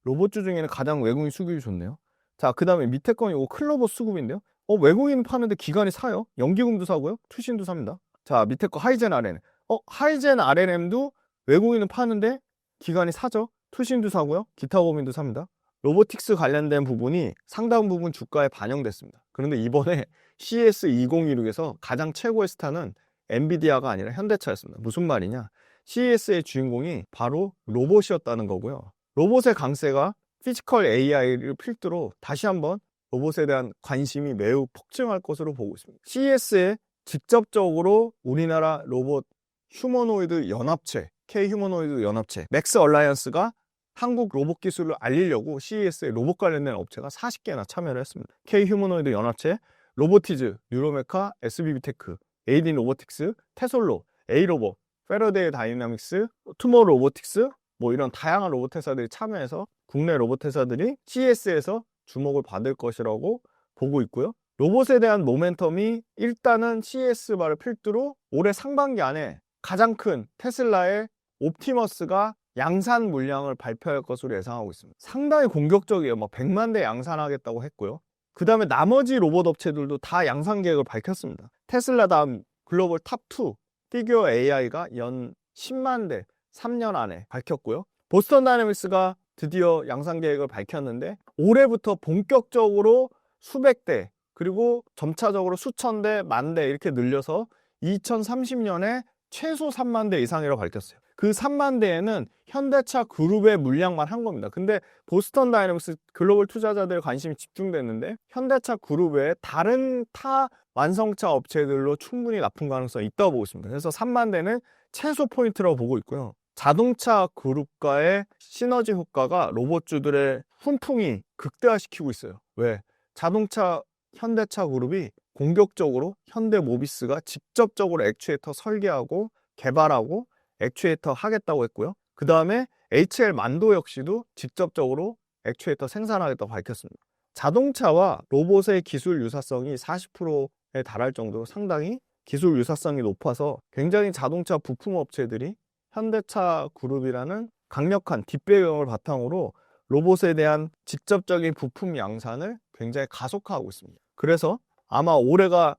S1: 로봇주 중에는 가장 외국인 수급이 좋네요. 자, 그 다음에 밑에 건 이거 클로버 수급인데요. 외국인 파는데 기관이 사요. 연기금도 사고요. 투신도 삽니다. 자, 밑에 거 하이젠 RNM. 하이젠 RNM도 외국인은 파는데 기관이 사죠. 투신도 사고요. 기타 법인도 삽니다. 로보틱스 관련된 부분이 상당 부분 주가에 반영됐습니다. 그런데 이번에 CES 2016에서 가장 최고의 스타는 엔비디아가 아니라 현대차였습니다. 무슨 말이냐? CES의 주인공이 바로 로봇이었다는 거고요. 로봇의 강세가 피지컬 AI를 필두로 다시 한번 로봇에 대한 관심이 매우 폭증할 것으로 보고 있습니다. CES에 직접적으로 우리나라 로봇 휴머노이드 연합체, K 휴머노이드 연합체, 맥스 얼라이언스가 한국 로봇 기술을 알리려고 CES에 로봇 관련된 업체가 40개나 참여를 했습니다. K 휴머노이드 연합체, 로보티즈, 뉴로메카, SBB테크, 에이딘 로보틱스, 테솔로, A로봇, 페러데이 다이나믹스, 투모로우 로보틱스, 이런 다양한 로봇 회사들이 참여해서 국내 로봇 회사들이 CES에서 주목을 받을 것이라고 보고 있고요. 로봇에 대한 모멘텀이 일단은 CES 말을 필두로 올해 상반기 안에 가장 큰 테슬라의 옵티머스가 양산 물량을 발표할 것으로 예상하고 있습니다. 상당히 공격적이에요. 100만 대 양산하겠다고 했고요. 그 다음에 나머지 로봇 업체들도 다 양산 계획을 밝혔습니다. 테슬라 다음 글로벌 탑2 피규어 AI가 연 10만 대 3년 안에 밝혔고요. 보스턴 다이내믹스가 드디어 양산 계획을 밝혔는데 올해부터 본격적으로 수백 대 그리고 점차적으로 수천 대, 만 대 이렇게 늘려서 2030년에 최소 3만 대 이상이라고 밝혔어요. 그 3만 대에는 현대차 그룹의 물량만 한 겁니다. 근데 보스턴 다이내믹스 글로벌 투자자들의 관심이 집중됐는데 현대차 그룹 외에 다른 타 완성차 업체들로 충분히 납품 가능성이 있다고 보고 있습니다. 그래서 3만 대는 최소 포인트라고 보고 있고요. 자동차 그룹과의 시너지 효과가 로봇주들의 훈풍이 극대화시키고 있어요. 왜? 자동차 현대차 그룹이 공격적으로 현대모비스가 직접적으로 액추에이터 설계하고 개발하고 액추에이터 하겠다고 했고요. 그 다음에 HL 만도 역시도 직접적으로 액추에이터 생산하겠다고 밝혔습니다. 자동차와 로봇의 기술 유사성이 40%에 달할 정도로 상당히 기술 유사성이 높아서 굉장히 자동차 부품 업체들이 현대차 그룹이라는 강력한 뒷배경을 바탕으로 로봇에 대한 직접적인 부품 양산을 굉장히 가속화하고 있습니다. 그래서 아마 올해가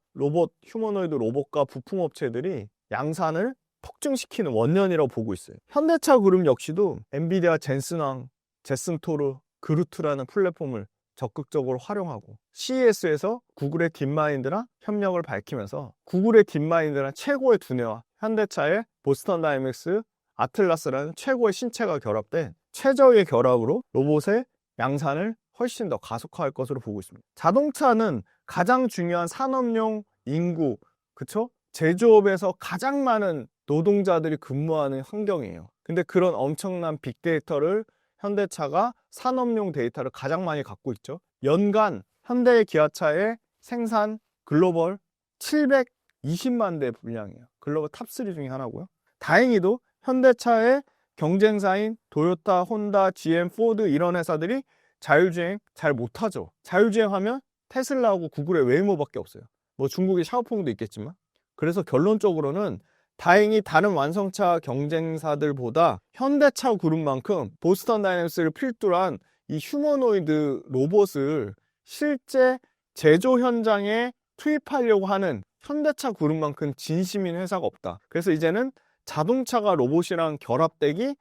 S1: 휴머노이드 로봇과 부품 업체들이 양산을 폭증시키는 원년이라고 보고 있어요. 현대차 그룹 역시도 엔비디아 젠슨왕, 제슨토르, 그루트라는 플랫폼을 적극적으로 활용하고 CES에서 구글의 딥마인드랑 협력을 밝히면서 구글의 딥마인드랑 최고의 두뇌와 현대차의 보스턴 다이내믹스, 아틀라스라는 최고의 신체가 결합된 최저의 결합으로 로봇의 양산을 훨씬 더 가속화할 것으로 보고 있습니다. 자동차는 가장 중요한 산업용 인구, 그쵸? 제조업에서 가장 많은 노동자들이 근무하는 환경이에요. 근데 그런 엄청난 빅데이터를 현대차가 산업용 데이터를 가장 많이 갖고 있죠. 연간 현대 기아차의 생산 글로벌 720만 대 분량이에요. 글로벌 탑3 중에 하나고요. 다행히도 현대차의 경쟁사인 도요타, 혼다, GM, 포드 이런 회사들이 자율주행 잘 못하죠. 자율주행하면 테슬라하고 구글의 웨이모밖에 없어요. 뭐 중국의 샤오퐁도 있겠지만. 그래서 결론적으로는 다행히 다른 완성차 경쟁사들보다 현대차 그룹만큼 보스턴 다이내믹스를 필두로 한 이 휴머노이드 로봇을 실제 제조 현장에 투입하려고 하는 현대차 그룹만큼 진심인 회사가 없다. 그래서 이제는 자동차가 로봇이랑 결합되기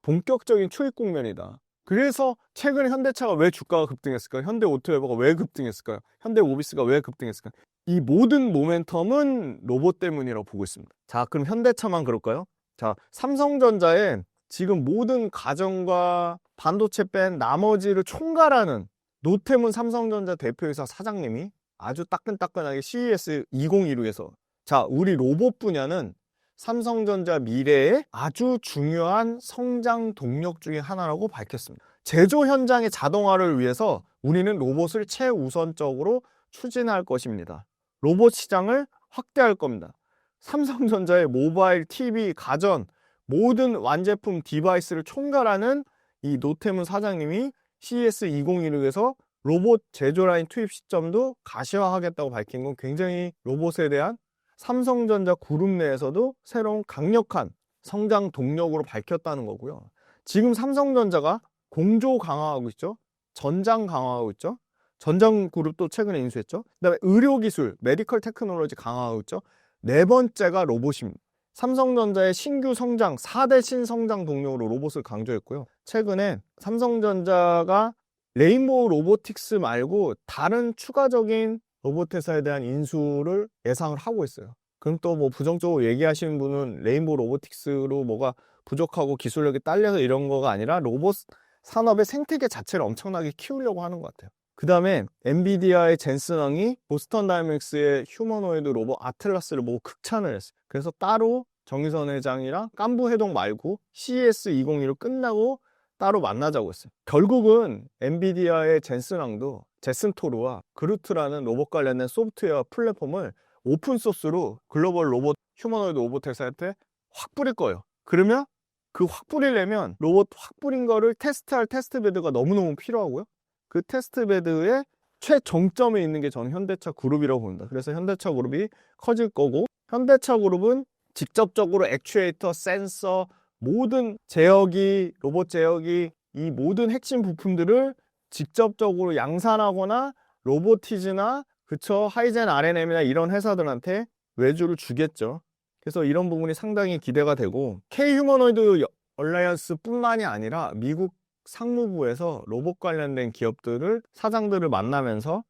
S1: 본격적인 초입 국면이다. 그래서 최근에 현대차가 왜 주가가 급등했을까요? 현대오토웨버가 왜 급등했을까요? 현대모비스가 왜 급등했을까요? 이 모든 모멘텀은 로봇 때문이라고 보고 있습니다. 자, 그럼 현대차만 그럴까요? 자, 삼성전자의 지금 모든 가전과 반도체 뺀 나머지를 총괄하는 노태문 삼성전자 대표이사 사장님이 아주 따끈따끈하게 CES 2016에서 자, 우리 로봇 분야는 삼성전자 미래의 아주 중요한 성장 동력 중에 하나라고 밝혔습니다. 제조 현장의 자동화를 위해서 우리는 로봇을 최우선적으로 추진할 것입니다. 로봇 시장을 확대할 겁니다. 삼성전자의 모바일, TV, 가전 모든 완제품 디바이스를 총괄하는 이 노태문 사장님이 CES 2016에서 로봇 제조 라인 투입 시점도 가시화하겠다고 밝힌 건 굉장히 로봇에 대한 삼성전자 그룹 내에서도 새로운 강력한 성장 동력으로 밝혔다는 거고요. 지금 삼성전자가 공조 강화하고 있죠. 전장 강화하고 있죠. 전장 그룹도 최근에 인수했죠. 그다음에 의료기술, 메디컬 테크놀로지 강화하고 있죠. 네 번째가 로봇입니다. 삼성전자의 신규 성장, 4대 신성장 동력으로 로봇을 강조했고요. 최근에 삼성전자가 레인보우 로보틱스 말고 다른 추가적인 로봇 회사에 대한 인수를 예상을 하고 있어요. 그럼 또 뭐 부정적으로 얘기하시는 분은 레인보우 로보틱스로 뭐가 부족하고 기술력이 딸려서 이런 거가 아니라 로봇 산업의 생태계 자체를 엄청나게 키우려고 하는 것 같아요. 그 다음에 엔비디아의 젠슨왕이 보스턴 다이내믹스의 휴머노이드 로봇 아틀라스를 보고 극찬을 했어요. 그래서 따로 정의선 회장이랑 깐부 회동 말고 CES 2016 끝나고 따로 만나자고 했어요. 결국은 엔비디아의 젠슨왕도 제슨토르와 그루트라는 로봇 관련된 소프트웨어 플랫폼을 오픈소스로 글로벌 로봇 휴머노이드 로봇 회사한테 확 뿌릴 거예요. 그러면 그 확 뿌리려면 로봇 확 뿌린 거를 테스트할 테스트베드가 너무너무 필요하고요. 그 테스트베드의 최정점에 있는 게 저는 현대차 그룹이라고 봅니다. 그래서 현대차 그룹이 커질 거고, 현대차 그룹은 직접적으로 액추에이터, 센서, 모든 제어기, 로봇 제어기 이 모든 핵심 부품들을 직접적으로 양산하거나 로보티즈나 그쵸 하이젠 R&M이나 이런 회사들한테 외주를 주겠죠. 그래서 이런 부분이 상당히 기대가 되고, K-휴머노이드 얼라이언스 뿐만이 아니라 미국 상무부에서 로봇 관련된 기업들을 사장들을 만나면서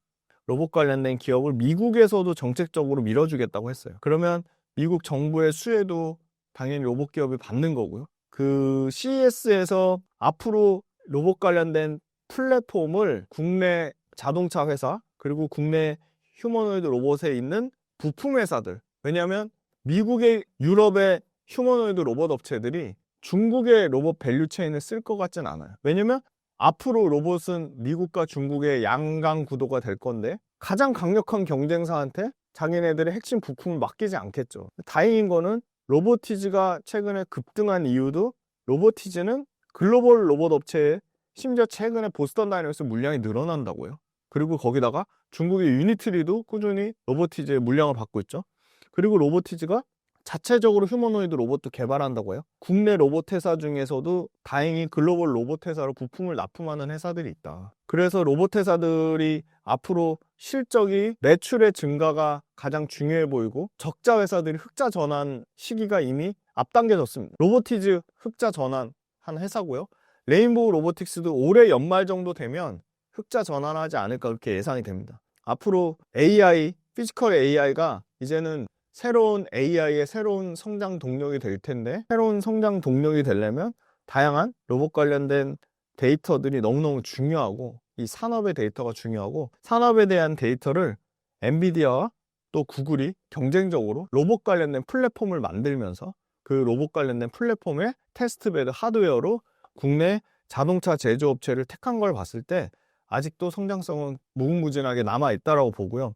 S1: 로봇 관련된 기업을 미국에서도 정책적으로 밀어주겠다고 했어요. 그러면 미국 정부의 수혜도 당연히 로봇 기업이 받는 거고요. 그 CES에서 앞으로 로봇 관련된 플랫폼을 국내 자동차 회사 그리고 국내 휴머노이드 로봇에 있는 부품 회사들, 왜냐하면 미국의 유럽의 휴머노이드 로봇 업체들이 중국의 로봇 밸류체인을 쓸 것 같진 않아요. 왜냐면 앞으로 로봇은 미국과 중국의 양강 구도가 될 건데 가장 강력한 경쟁사한테 자기네들의 핵심 부품을 맡기지 않겠죠. 다행인 거는 로보티즈가 최근에 급등한 이유도 로보티즈는 글로벌 로봇 업체에 심지어 최근에 보스턴 다이내믹스 물량이 늘어난다고요. 그리고 거기다가 중국의 유니트리도 꾸준히 로보티즈의 물량을 받고 있죠. 그리고 로보티즈가 자체적으로 휴머노이드 로봇도 개발한다고 해요. 국내 로봇 회사 중에서도 다행히 글로벌 로봇 회사로 부품을 납품하는 회사들이 있다. 그래서 로봇 회사들이 앞으로 실적이 매출의 증가가 가장 중요해 보이고, 적자 회사들이 흑자 전환 시기가 이미 앞당겨졌습니다. 로보티즈 흑자 전환한 회사고요. 레인보우 로보틱스도 올해 연말 정도 되면 흑자 전환하지 않을까 그렇게 예상이 됩니다. 앞으로 AI, 피지컬 AI가 이제는 새로운 AI의 새로운 성장 동력이 될 텐데, 새로운 성장 동력이 되려면 다양한 로봇 관련된 데이터들이 너무너무 중요하고, 이 산업의 데이터가 중요하고, 산업에 대한 데이터를 엔비디아와 또 구글이 경쟁적으로 로봇 관련된 플랫폼을 만들면서 그 로봇 관련된 플랫폼의 테스트베드 하드웨어로 국내 자동차 제조업체를 택한 걸 봤을 때 아직도 성장성은 무궁무진하게 남아있다라고 보고요.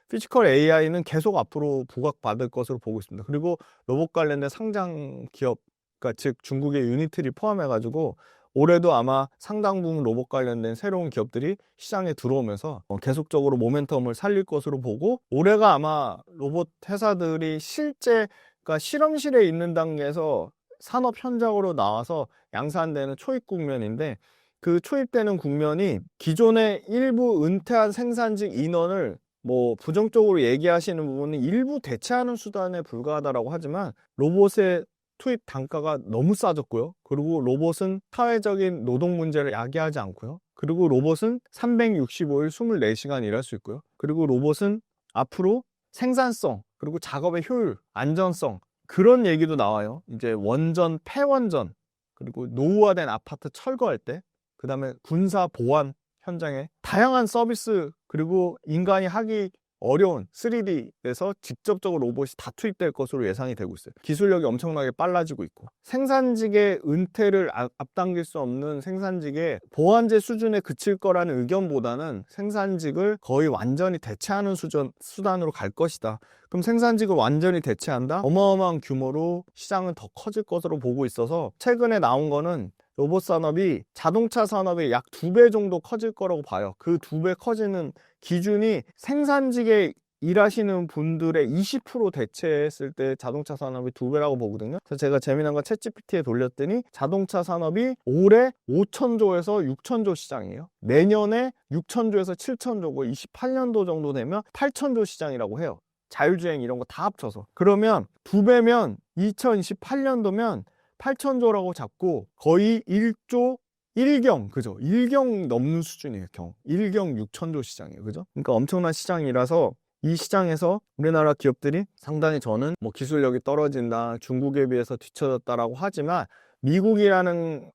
S1: 피지컬 AI는 계속 앞으로 부각받을 것으로 보고 있습니다. 그리고 로봇 관련된 상장 기업, 그러니까 즉 중국의 유니트리 포함해가지고 올해도 아마 상당 부분 로봇 관련된 새로운 기업들이 시장에 들어오면서 계속적으로 모멘텀을 살릴 것으로 보고, 올해가 아마 로봇 회사들이 실제 그러니까 실험실에 있는 단계에서 산업 현장으로 나와서 양산되는 초입 국면인데, 그 초입되는 국면이 기존의 일부 은퇴한 생산직 인원을 뭐 부정적으로 얘기하시는 부분은 일부 대체하는 수단에 불과하다라고 하지만, 로봇의 투입 단가가 너무 싸졌고요. 그리고 로봇은 사회적인 노동 문제를 야기하지 않고요. 그리고 로봇은 365일 24시간 일할 수 있고요. 그리고 로봇은 앞으로 생산성, 그리고 작업의 효율, 안전성, 그런 얘기도 나와요. 이제 원전, 폐원전, 그리고 노후화된 아파트 철거할 때, 그 다음에 군사 보안 현장에 다양한 서비스, 그리고 인간이 하기 어려운 3D에서 직접적으로 로봇이 다 투입될 것으로 예상이 되고 있어요. 기술력이 엄청나게 빨라지고 있고, 생산직의 은퇴를 앞당길 수 없는 생산직의 보완제 수준에 그칠 거라는 의견보다는 생산직을 거의 완전히 대체하는 수단으로 갈 것이다. 그럼 생산직을 완전히 대체한다? 어마어마한 규모로 시장은 더 커질 것으로 보고 있어서, 최근에 나온 거는 로봇 산업이 자동차 산업의 약 2배 정도 커질 거라고 봐요. 그 2배 커지는 기준이 생산직에 일하시는 분들의 20% 대체했을 때 자동차 산업이 2배라고 보거든요. 그래서 제가 재미난 거 챗GPT에 돌렸더니 자동차 산업이 올해 5천조에서 6천조 시장이에요. 내년에 6천조에서 7천조고 28년도 정도 되면 8천조 시장이라고 해요. 자율주행 이런 거 다 합쳐서. 그러면 2배면 2028년도면 8천조라고 잡고 거의 1조 1경, 그죠? 1경 넘는 수준이에요. 1경 6천조 시장이에요. 그죠? 그러니까 엄청난 시장이라서 이 시장에서 우리나라 기업들이 상당히, 저는 뭐 기술력이 떨어진다, 중국에 비해서 뒤처졌다라고 하지만, 미국이라는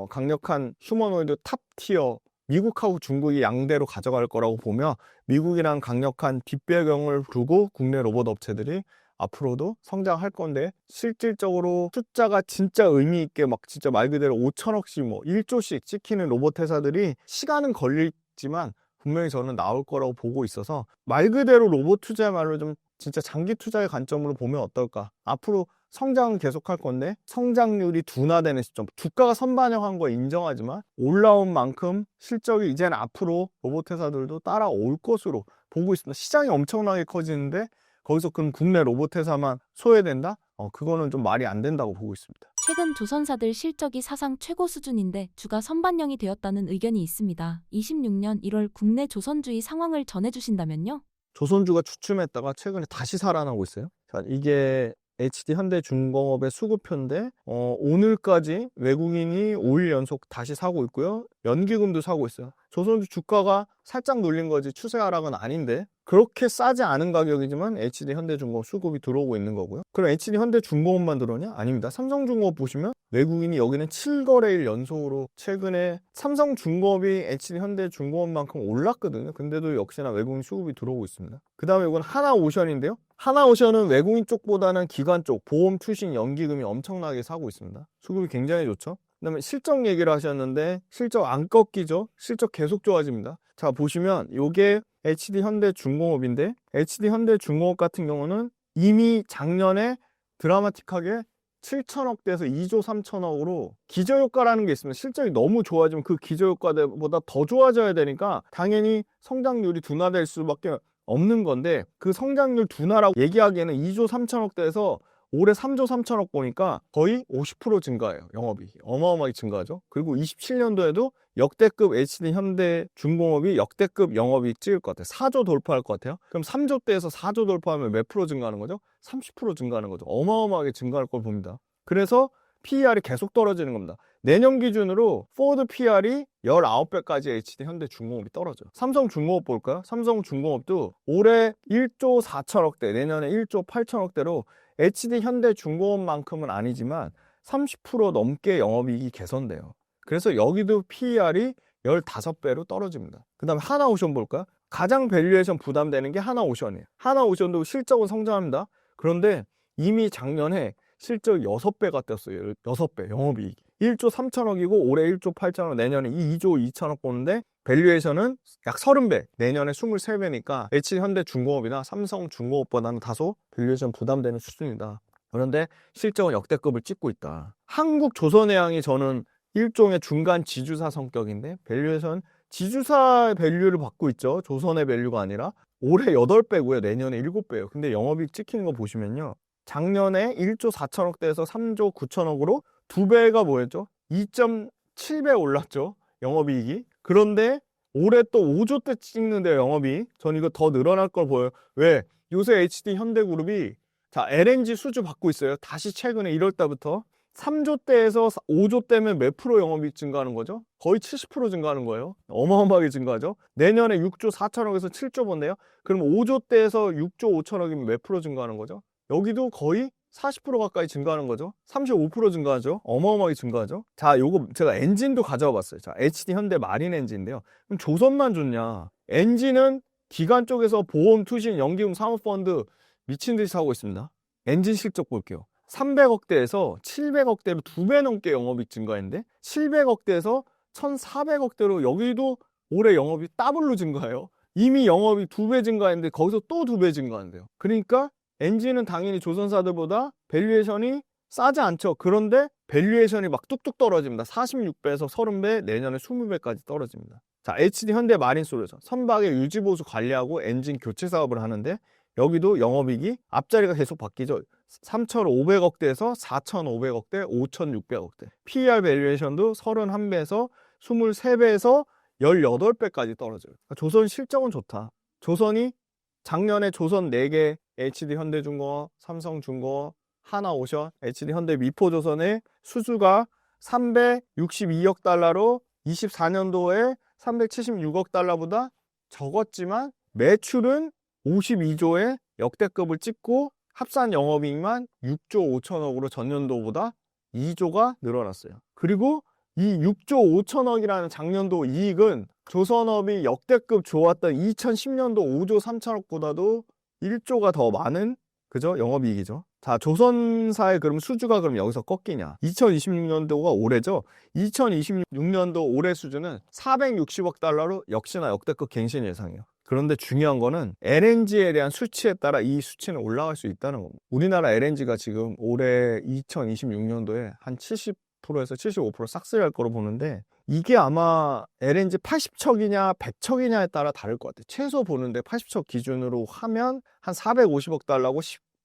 S1: 강력한 휴머노이드 탑 티어, 미국하고 중국이 양대로 가져갈 거라고 보며, 미국이란 강력한 뒷배경을 두고 국내 로봇 업체들이 앞으로도 성장할 건데, 실질적으로 숫자가 진짜 의미 있게 막 진짜 말 그대로 5천억씩 뭐 1조씩 찍히는 로봇 회사들이 시간은 걸리지만 분명히 저는 나올 거라고 보고 있어서, 말 그대로 로봇 투자야말로 좀 진짜 장기 투자의 관점으로 보면 어떨까. 앞으로 성장은 계속할 건데 성장률이 둔화되는 시점, 주가가 선반영한 거 인정하지만 올라온 만큼 실적이 이제는 앞으로 로봇 회사들도 따라올 것으로 보고 있습니다. 시장이 엄청나게 커지는데 거기서 그럼 국내 로봇 회사만 소외된다? 그거는 좀 말이 안 된다고 보고 있습니다.
S2: 최근 조선사들 실적이 사상 최고 수준인데 주가 선반영이 되었다는 의견이 있습니다. 26년 1월 국내 조선주의 상황을 전해주신다면요?
S1: 조선주가 주춤했다가 최근에 다시 살아나고 있어요. 자, 이게 HD 현대중공업의 수급표인데 오늘까지 외국인이 5일 연속 다시 사고 있고요. 연기금도 사고 있어요. 조선주 주가가 살짝 눌린 거지 추세 하락은 아닌데, 그렇게 싸지 않은 가격이지만 HD 현대중공업 수급이 들어오고 있는 거고요. 그럼 HD 현대중공업만 들어오냐? 아닙니다. 삼성중공업 보시면 외국인이 여기는 7거래일 연속으로, 최근에 삼성중공업이 HD 현대중공업만큼 올랐거든요. 근데도 역시나 외국인 수급이 들어오고 있습니다. 그 다음에 이건 하나오션인데요. 하나오션은 외국인 쪽보다는 기관 쪽, 보험, 투신, 연기금이 엄청나게 사고 있습니다. 수급이 굉장히 좋죠. 그 다음에 실적 얘기를 하셨는데 실적 안 꺾이죠. 실적 계속 좋아집니다. 자, 보시면 이게 HD 현대중공업인데, HD 현대중공업 같은 경우는 이미 작년에 드라마틱하게 7천억대에서 2조 3천억으로 기저효과라는 게 있습니다. 실적이 너무 좋아지면 그 기저효과보다 더 좋아져야 되니까 당연히 성장률이 둔화될 수밖에 없는 건데, 그 성장률 둔화라고 얘기하기에는 2조 3천억대에서 올해 3조 3천억 보니까 거의 50% 증가해요. 영업이 어마어마하게 증가하죠. 그리고 27년도에도 역대급 HD 현대중공업이 역대급 영업이 찍을 것 같아요. 4조 돌파할 것 같아요. 그럼 3조대에서 4조 돌파하면 몇 프로 증가하는 거죠? 30% 증가하는 거죠. 어마어마하게 증가할 걸 봅니다. 그래서 PER이 계속 떨어지는 겁니다. 내년 기준으로 포드 PER이 19배까지 HD 현대중공업이 떨어져요. 삼성중공업 볼까요? 삼성중공업도 올해 1조 4천억대, 내년에 1조 8천억대로 HD 현대중공업만큼은 아니지만 30% 넘게 영업이익이 개선돼요. 그래서 여기도 PER이 15배로 떨어집니다. 그 다음에 하나오션 볼까요? 가장 밸류에이션 부담되는 게 하나오션이에요. 하나오션도 실적은 성장합니다. 그런데 이미 작년에 실적 6배가 떴어요. 6배 영업이익. 1조 3천억이고 올해 1조 8천억, 내년에 2조 2천억 보는데 밸류에이션은 약 30배, 내년에 23배니까 HD현대중공업이나 삼성중공업보다는 다소 밸류에이션 부담되는 수준이다. 그런데 실적은 역대급을 찍고 있다. 한국조선해양이 저는 일종의 중간 지주사 성격인데 밸류에이션 지주사 밸류를 받고 있죠. 조선의 밸류가 아니라. 올해 8배고요. 내년에 7배예요. 근데 영업이익 찍히는 거 보시면요. 작년에 1조 4천억대에서 3조 9천억으로 2배가 뭐였죠? 2.7배 올랐죠. 영업이익이. 그런데 올해 또 5조대 찍는데요. 영업이익. 전 이거 더 늘어날 걸 보여요. 왜? 요새 HD현대그룹이 자, LNG 수주 받고 있어요. 다시 최근에 1월 달부터 3조대에서 5조대면 몇 프로 영업이익 증가하는 거죠? 거의 70% 증가하는 거예요. 어마어마하게 증가하죠. 내년에 6조 4천억에서 7조 번데요. 그럼 5조대에서 6조 5천억이면 몇 프로 증가하는 거죠? 여기도 거의 40% 가까이 증가하는 거죠. 35% 증가하죠. 어마어마하게 증가하죠. 자, 요거 제가 엔진도 가져와 봤어요. 자, HD 현대 마린 엔진인데요. 그럼 조선만 좋냐? 엔진은 기관 쪽에서 보험, 투신, 연기금, 사모펀드 미친 듯이 사고 있습니다. 엔진 실적 볼게요. 300억대에서 700억대로 2배 넘게 영업이익 증가했는데 700억대에서 1,400억대로 여기도 올해 영업이 더블로 증가해요. 이미 영업이 2배 증가했는데 거기서 또 2배 증가한대요. 그러니까 엔진은 당연히 조선사들보다 밸류에이션이 싸지 않죠. 그런데 밸류에이션이 막 뚝뚝 떨어집니다. 46배에서 30배, 내년에 20배까지 떨어집니다. 자, HD 현대 마린 솔루션 선박의 유지보수 관리하고 엔진 교체 사업을 하는데 여기도 영업이익이 앞자리가 계속 바뀌죠. 3,500억대에서 4,500억대, 5,600억대. PER 밸류에이션도 31배에서 23배에서 18배까지 떨어져요. 조선 실적은 좋다. 조선이 작년에 조선 4개, HD현대중공업, 삼성중공업, 하나오션, HD현대미포조선의 수주가 362억 달러로 24년도에 376억 달러보다 적었지만 매출은 52조의 역대급을 찍고 합산 영업이익만 6조 5천억으로 전년도보다 2조가 늘어났어요. 그리고 이 6조 5천억이라는 작년도 이익은 조선업이 역대급 좋았던 2010년도 5조 3천억보다도 1조가 더 많은 그죠? 영업이익이죠. 자, 조선사의 그럼 수주가 그럼 여기서 꺾이냐? 2026년도가 올해죠. 2026년도 올해 수주는 460억 달러로 역시나 역대급 갱신 예상이에요. 그런데 중요한 거는 LNG에 대한 수치에 따라 이 수치는 올라갈 수 있다는 겁니다. 우리나라 LNG가 지금 올해 2026년도에 한 70%에서 75% 싹쓸이할 거로 보는데 이게 아마 LNG 80척이냐 100척이냐에 따라 다를 것 같아요. 최소 보는데 80척 기준으로 하면 한 450억 달러고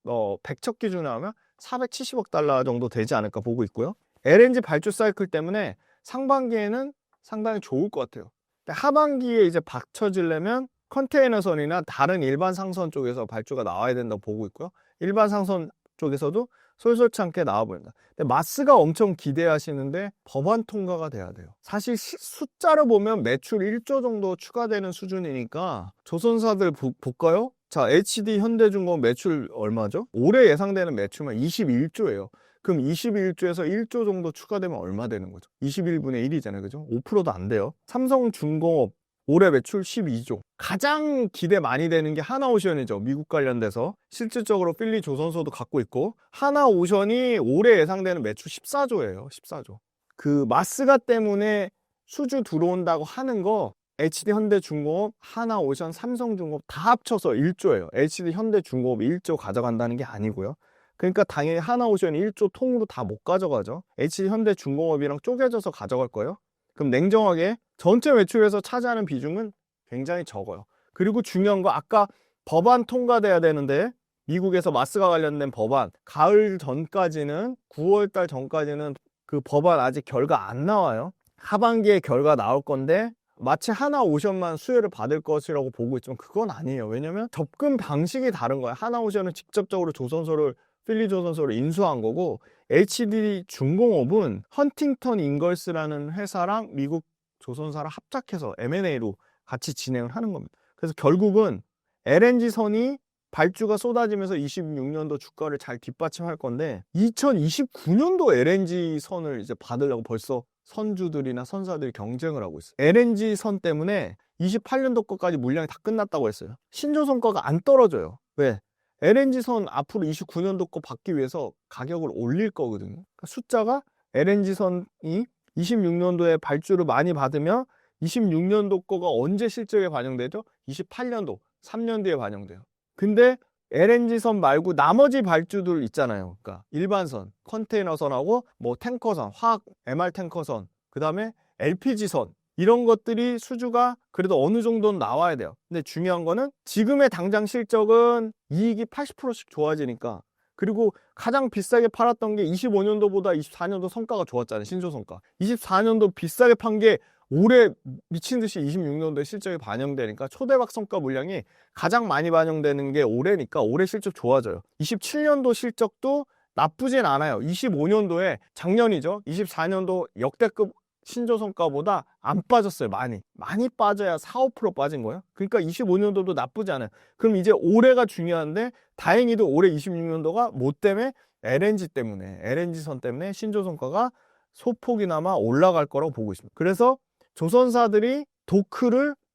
S1: 100척 기준으로 하면 470억 달러 정도 되지 않을까 보고 있고요. LNG 발주 사이클 때문에 상반기에는 상당히 좋을 것 같아요. 근데 하반기에 이제 받쳐지려면 컨테이너선이나 다른 일반 상선 쪽에서 발주가 나와야 된다고 보고 있고요. 일반 상선 쪽에서도 솔솔치 않게 나와 보인다. 근데 마스가 엄청 기대하시는데 법안 통과가 돼야 돼요. 사실 숫자로 보면 매출 1조 정도 추가되는 수준이니까 조선사들 볼까요? 자, HD 현대중공업 매출 얼마죠? 올해 예상되는 매출만 21조예요. 그럼 21조에서 1조 정도 추가되면 얼마 되는 거죠? 21분의 1이잖아요. 그죠? 5%도 안 돼요. 삼성중공업 올해 매출 12조. 가장 기대 많이 되는 게 하나오션이죠. 미국 관련돼서. 실질적으로 필리 조선소도 갖고 있고 하나오션이 올해 예상되는 매출 14조예요. 14조. 그 마스가 때문에 수주 들어온다고 하는 거 HD현대중공업, 하나오션, 삼성중공업 다 합쳐서 1조예요. HD현대중공업 1조 가져간다는 게 아니고요. 그러니까 당연히 하나오션이 1조 통으로 다 못 가져가죠. HD현대중공업이랑 쪼개져서 가져갈 거예요. 그럼 냉정하게 전체 매출에서 차지하는 비중은 굉장히 적어요. 그리고 중요한 거 아까 법안 통과돼야 되는데 미국에서 마스가 관련된 법안 가을 전까지는 9월달 전까지는 그 법안 아직 결과 안 나와요. 하반기에 결과 나올 건데 마치 하나오션만 수혜를 받을 것이라고 보고 있지만 그건 아니에요. 왜냐면 접근 방식이 다른 거예요. 하나오션은 직접적으로 조선소를 필리 조선소를 인수한 거고 HD중공업은 헌팅턴 잉걸스라는 회사랑 미국 조선사랑 합작해서 M&A로 같이 진행을 하는 겁니다. 그래서 결국은 LNG선이 발주가 쏟아지면서 26년도 주가를 잘 뒷받침할 건데 2029년도 LNG선을 이제 받으려고 벌써 선주들이나 선사들이 경쟁을 하고 있어요. LNG선 때문에 28년도 거까지 물량이 다 끝났다고 했어요. 신조선 거가 안 떨어져요. 왜? LNG선 앞으로 29년도 거 받기 위해서 가격을 올릴 거거든요. 그러니까 숫자가 LNG선이 26년도에 발주를 많이 받으면 26년도 거가 언제 실적에 반영되죠? 28년도, 3년 뒤에 반영돼요. 근데 LNG선 말고 나머지 발주들 있잖아요. 그러니까 일반선, 컨테이너선하고 뭐 탱커선, 화학 MR 탱커선, 그 다음에 LPG선 이런 것들이 수주가 그래도 어느 정도는 나와야 돼요. 근데 중요한 거는 지금의 당장 실적은 이익이 80%씩 좋아지니까, 그리고 가장 비싸게 팔았던 게 25년도보다 24년도 성과가 좋았잖아요. 신조성과 24년도 비싸게 판 게 올해 미친 듯이 26년도에 실적이 반영되니까 초대박 성과 물량이 가장 많이 반영되는 게 올해니까 올해 실적 좋아져요. 27년도 실적도 나쁘진 않아요. 25년도에 작년이죠. 24년도 역대급 신조성과보다 안 빠졌어요. 많이 빠져야 4, 5% 빠진 거예요. 그러니까 25년도도 나쁘지 않아요. 그럼 이제 올해가 중요한데, 다행히도 올해 26년도가 뭐 때문에? LNG선 때문에 신조성과가 소폭이나마 올라갈 거라고 보고 있습니다. 그래서 조선사들이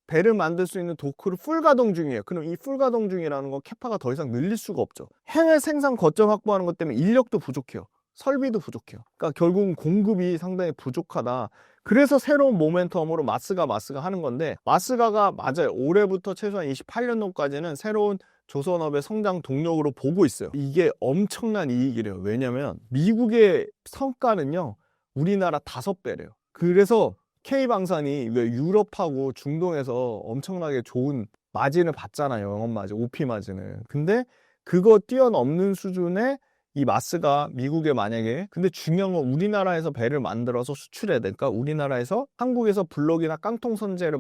S1: 배를 만들 수 있는 도크를 풀가동 중이에요. 그럼 이 풀가동 중이라는 건 캐파가 더 이상 늘릴 수가 없죠. 해외 생산 거점 확보하는 것 때문에 인력도 부족해요. 설비도 부족해요. 그러니까 결국은 공급이 상당히 부족하다. 그래서 새로운 모멘텀으로 마스가 하는 건데, 마스가가 맞아요. 올해부터 최소한 28년도까지는 새로운 조선업의 성장 동력으로 보고 있어요. 이게 엄청난 이익이래요. 왜냐면 미국의 성과는요, 우리나라 5배래요. 그래서 K방산이 왜 유럽하고 중동에서 엄청나게 좋은 마진을 받잖아요. 영업 마진, OP 마진을. 근데 그거 뛰어넘는 수준의 이 마스가 미국에 만약에, 근데 중요한 건 우리나라에서 배를 만들어서 수출해야 되니까 우리나라에서 한국에서 블록이나 깡통 선체를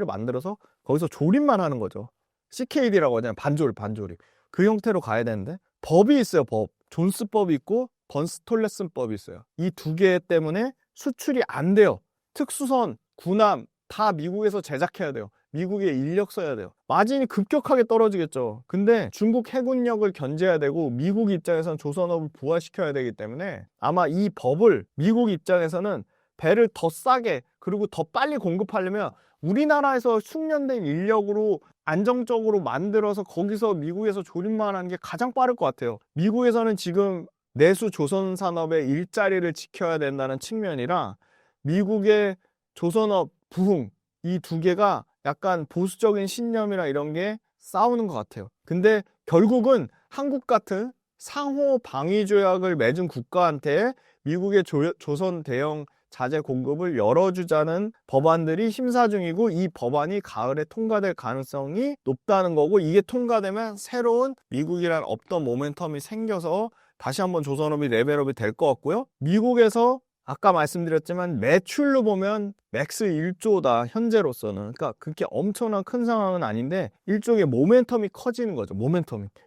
S1: 만들어서 거기서 조립만 하는 거죠. CKD라고 하잖아요. 반조립. 그 형태로 가야 되는데 법이 있어요. 존스법이 있고 번스톨레슨법이 있어요. 이 두 개 때문에 수출이 안 돼요. 특수선, 군함 다 미국에서 제작해야 돼요. 미국에 인력 써야 돼요. 마진이 급격하게 떨어지겠죠. 근데 중국 해군력을 견제해야 되고 미국 입장에서는 조선업을 부활시켜야 되기 때문에 아마 이 법을 미국 입장에서는 배를 더 싸게 그리고 더 빨리 공급하려면 우리나라에서 숙련된 인력으로 안정적으로 만들어서 거기서 미국에서 조립만 하는 게 가장 빠를 것 같아요. 미국에서는 지금 내수 조선 산업의 일자리를 지켜야 된다는 측면이랑 미국의 조선업 부흥, 이 두 개가 약간 보수적인 신념이나 이런 게 싸우는 것 같아요. 근데 결국은 한국 같은 상호 방위 조약을 맺은 국가한테 미국의 조선 대형 자재 공급을 열어주자는 법안들이 심사 중이고, 이 법안이 가을에 통과될 가능성이 높다는 거고, 이게 통과되면 새로운 미국이란 없던 모멘텀이 생겨서 다시 한번 조선업이 레벨업이 될 것 같고요. 미국에서 아까 말씀드렸지만 매출로 보면 맥스 1조다 현재로서는. 그러니까 그렇게 엄청난 큰 상황은 아닌데 일종의 모멘텀이 커지는 거죠.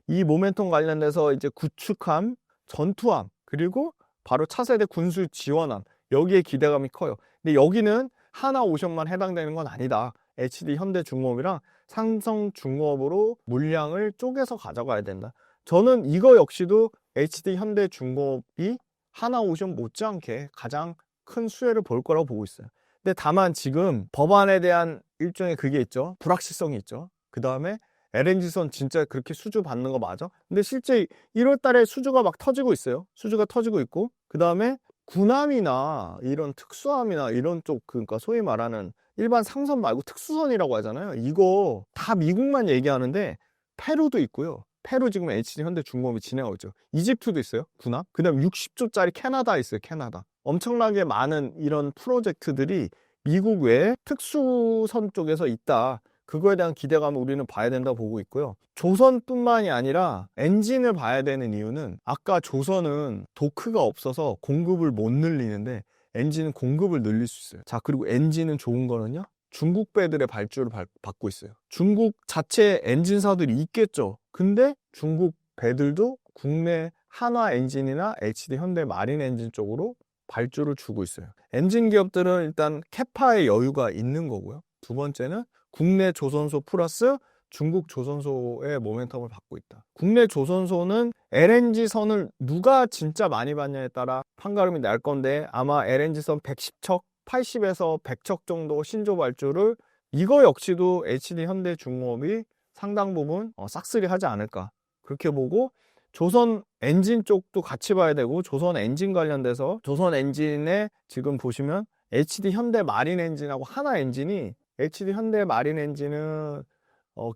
S1: 이 모멘텀 관련돼서 이제 구축함, 전투함, 그리고 바로 차세대 군수 지원함, 여기에 기대감이 커요. 근데 여기는 하나오션만 해당되는 건 아니다. HD 현대중공업이랑 삼성중공업으로 물량을 쪼개서 가져가야 된다. 저는 이거 역시도 HD 현대중공업이 하나오션 못지않게 가장 큰 수혜를 볼 거라고 보고 있어요. 근데 다만 지금 법안에 대한 일종의 그게 있죠. 불확실성이 있죠. 그 다음에 LNG선 진짜 그렇게 수주 받는 거 맞아? 근데 실제 1월 달에 수주가 막 터지고 있어요. 수주가 터지고 있고, 그 다음에 군함이나 이런 특수함이나 이런 쪽, 그러니까 소위 말하는 일반 상선 말고 특수선이라고 하잖아요. 이거 다 미국만 얘기하는데 페루도 있고요. 페루 지금 HD 현대중공업이 진행하고 있죠. 이집트도 있어요. 군함. 그 다음 60조짜리 캐나다 있어요. 캐나다. 엄청나게 많은 이런 프로젝트들이 미국 외에 특수선 쪽에서 있다. 그거에 대한 기대감을 우리는 봐야 된다고 보고 있고요. 조선뿐만이 아니라 엔진을 봐야 되는 이유는, 아까 조선은 도크가 없어서 공급을 못 늘리는데 엔진은 공급을 늘릴 수 있어요. 자, 그리고 엔진은 좋은 거는요, 중국 배들의 발주를 받고 있어요. 중국 자체 엔진사들이 있겠죠. 근데 중국 배들도 국내 한화 엔진이나 HD 현대 마린 엔진 쪽으로 발주를 주고 있어요. 엔진 기업들은 일단 캐파의 여유가 있는 거고요. 두 번째는 국내 조선소 플러스 중국 조선소의 모멘텀을 받고 있다. 국내 조선소는 LNG선을 누가 진짜 많이 받냐에 따라 판가름이 날 건데, 아마 LNG선 110척, 80에서 100척 정도 신조 발주를, 이거 역시도 HD 현대중공업이 상당 부분 싹쓸이 하지 않을까. 그렇게 보고 조선 엔진 쪽도 같이 봐야 되고, 조선 엔진 관련돼서 조선 엔진에 지금 보시면 HD 현대 마린 엔진하고 하나 엔진이, HD 현대 마린 엔진은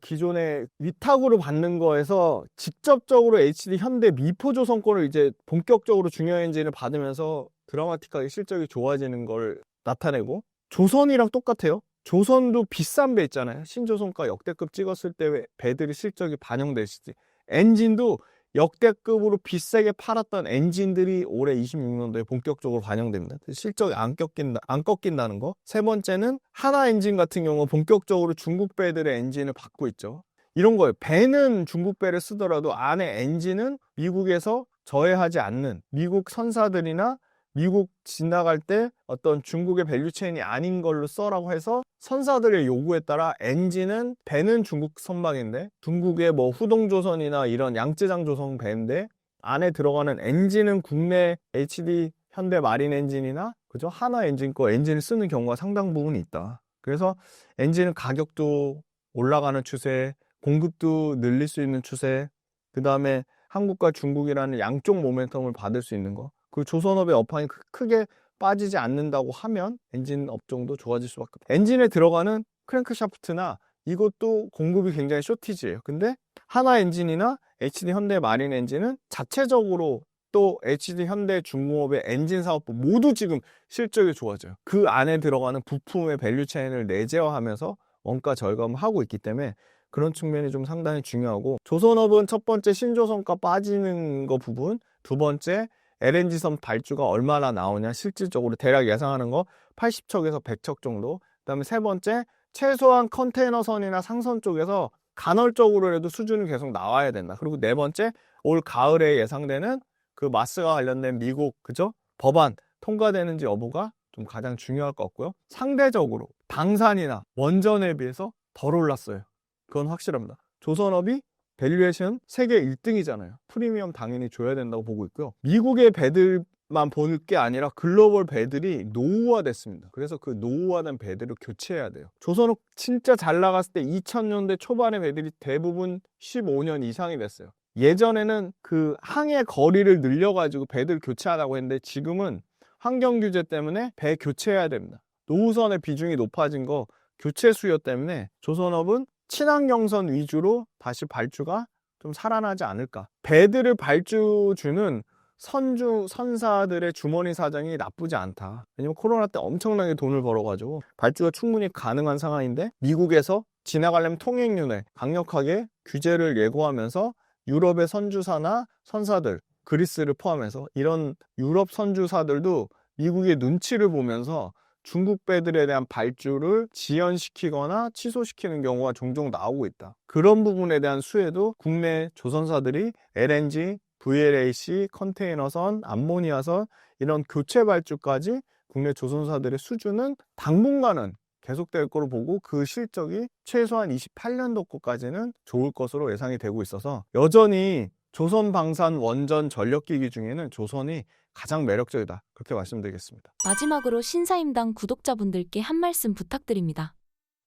S1: 기존의 위탁으로 받는 거에서 직접적으로 HD 현대 미포조선 거를 이제 본격적으로 중형 엔진을 받으면서 드라마틱하게 실적이 좋아지는 걸 나타내고, 조선이랑 똑같아요. 조선도 비싼 배 있잖아요. 신조선가 역대급 찍었을 때 배들이 실적이 반영되시지. 엔진도 역대급으로 비싸게 팔았던 엔진들이 올해 26년도에 본격적으로 반영됩니다. 실적이 안 꺾인다는 거. 세 번째는 하나 엔진 같은 경우 본격적으로 중국 배들의 엔진을 받고 있죠. 이런 거예요. 배는 중국 배를 쓰더라도 안에 엔진은 미국에서 저해하지 않는 미국 선사들이나 미국 지나갈 때 어떤 중국의 밸류체인이 아닌 걸로 써라고 해서 선사들의 요구에 따라 엔진은, 배는 중국 선박인데 중국의 뭐 후동조선이나 이런 양쯔장조선 배인데 안에 들어가는 엔진은 국내 HD 현대 마린 엔진이나 그죠? 하나 엔진 거 엔진을 쓰는 경우가 상당 부분 있다. 그래서 엔진은 가격도 올라가는 추세, 공급도 늘릴 수 있는 추세, 그 다음에 한국과 중국이라는 양쪽 모멘텀을 받을 수 있는 거. 그 조선업의 업황이 크게 빠지지 않는다고 하면 엔진 업종도 좋아질 수밖에 없다. 엔진에 들어가는 크랭크샤프트나 이것도 공급이 굉장히 쇼티지예요. 근데 하나 엔진이나 HD 현대 마린 엔진은 자체적으로 또 HD 현대 중공업의 엔진 사업부 모두 지금 실적이 좋아져요. 그 안에 들어가는 부품의 밸류체인을 내재화하면서 원가 절감을 하고 있기 때문에 그런 측면이 좀 상당히 중요하고, 조선업은 첫 번째 신조선가 빠지는 거 부분, 두 번째 LNG선 발주가 얼마나 나오냐, 실질적으로 대략 예상하는 거 80척에서 100척 정도. 그 다음에 세 번째, 최소한 컨테이너선이나 상선 쪽에서 간헐적으로라도 수준이 계속 나와야 된다. 그리고 네 번째, 올 가을에 예상되는 그 마스가 관련된 미국 그죠? 법안 통과되는지 여부가 좀 가장 중요할 것 같고요. 상대적으로 방산이나 원전에 비해서 덜 올랐어요. 그건 확실합니다. 조선업이 밸류에이션 세계 1등이잖아요. 프리미엄 당연히 줘야 된다고 보고 있고요. 미국의 배들만 볼 게 아니라 글로벌 배들이 노후화됐습니다. 그래서 그 노후화된 배들을 교체해야 돼요. 조선업 진짜 잘 나갔을 때 2000년대 초반의 배들이 대부분 15년 이상이 됐어요. 예전에는 그 항해 거리를 늘려가지고 배들 교체하라고 했는데 지금은 환경 규제 때문에 배 교체해야 됩니다. 노후선의 비중이 높아진 거 교체 수요 때문에 조선업은 친환경선 위주로 다시 발주가 좀 살아나지 않을까. 배들을 발주주는 선사들의 주머니 사정이 나쁘지 않다. 왜냐면 코로나 때 엄청나게 돈을 벌어가지고 발주가 충분히 가능한 상황인데, 미국에서 지나가려면 통행료에 강력하게 규제를 예고하면서 유럽의 선주사나 선사들, 그리스를 포함해서 이런 유럽 선주사들도 미국의 눈치를 보면서 중국 배들에 대한 발주를 지연시키거나 취소시키는 경우가 종종 나오고 있다. 그런 부분에 대한 수혜도 국내 조선사들이 LNG, VLAC, 컨테이너선, 암모니아선 이런 교체 발주까지 국내 조선사들의 수준은 당분간은 계속될 거로 보고, 그 실적이 최소한 28년도 거까지는 좋을 것으로 예상이 되고 있어서 여전히 조선 방산 원전 전력기기 중에는 조선이 가장 매력적이다. 그렇게 말씀드리겠습니다.
S2: 마지막으로 신사임당 구독자분들께 한 말씀 부탁드립니다.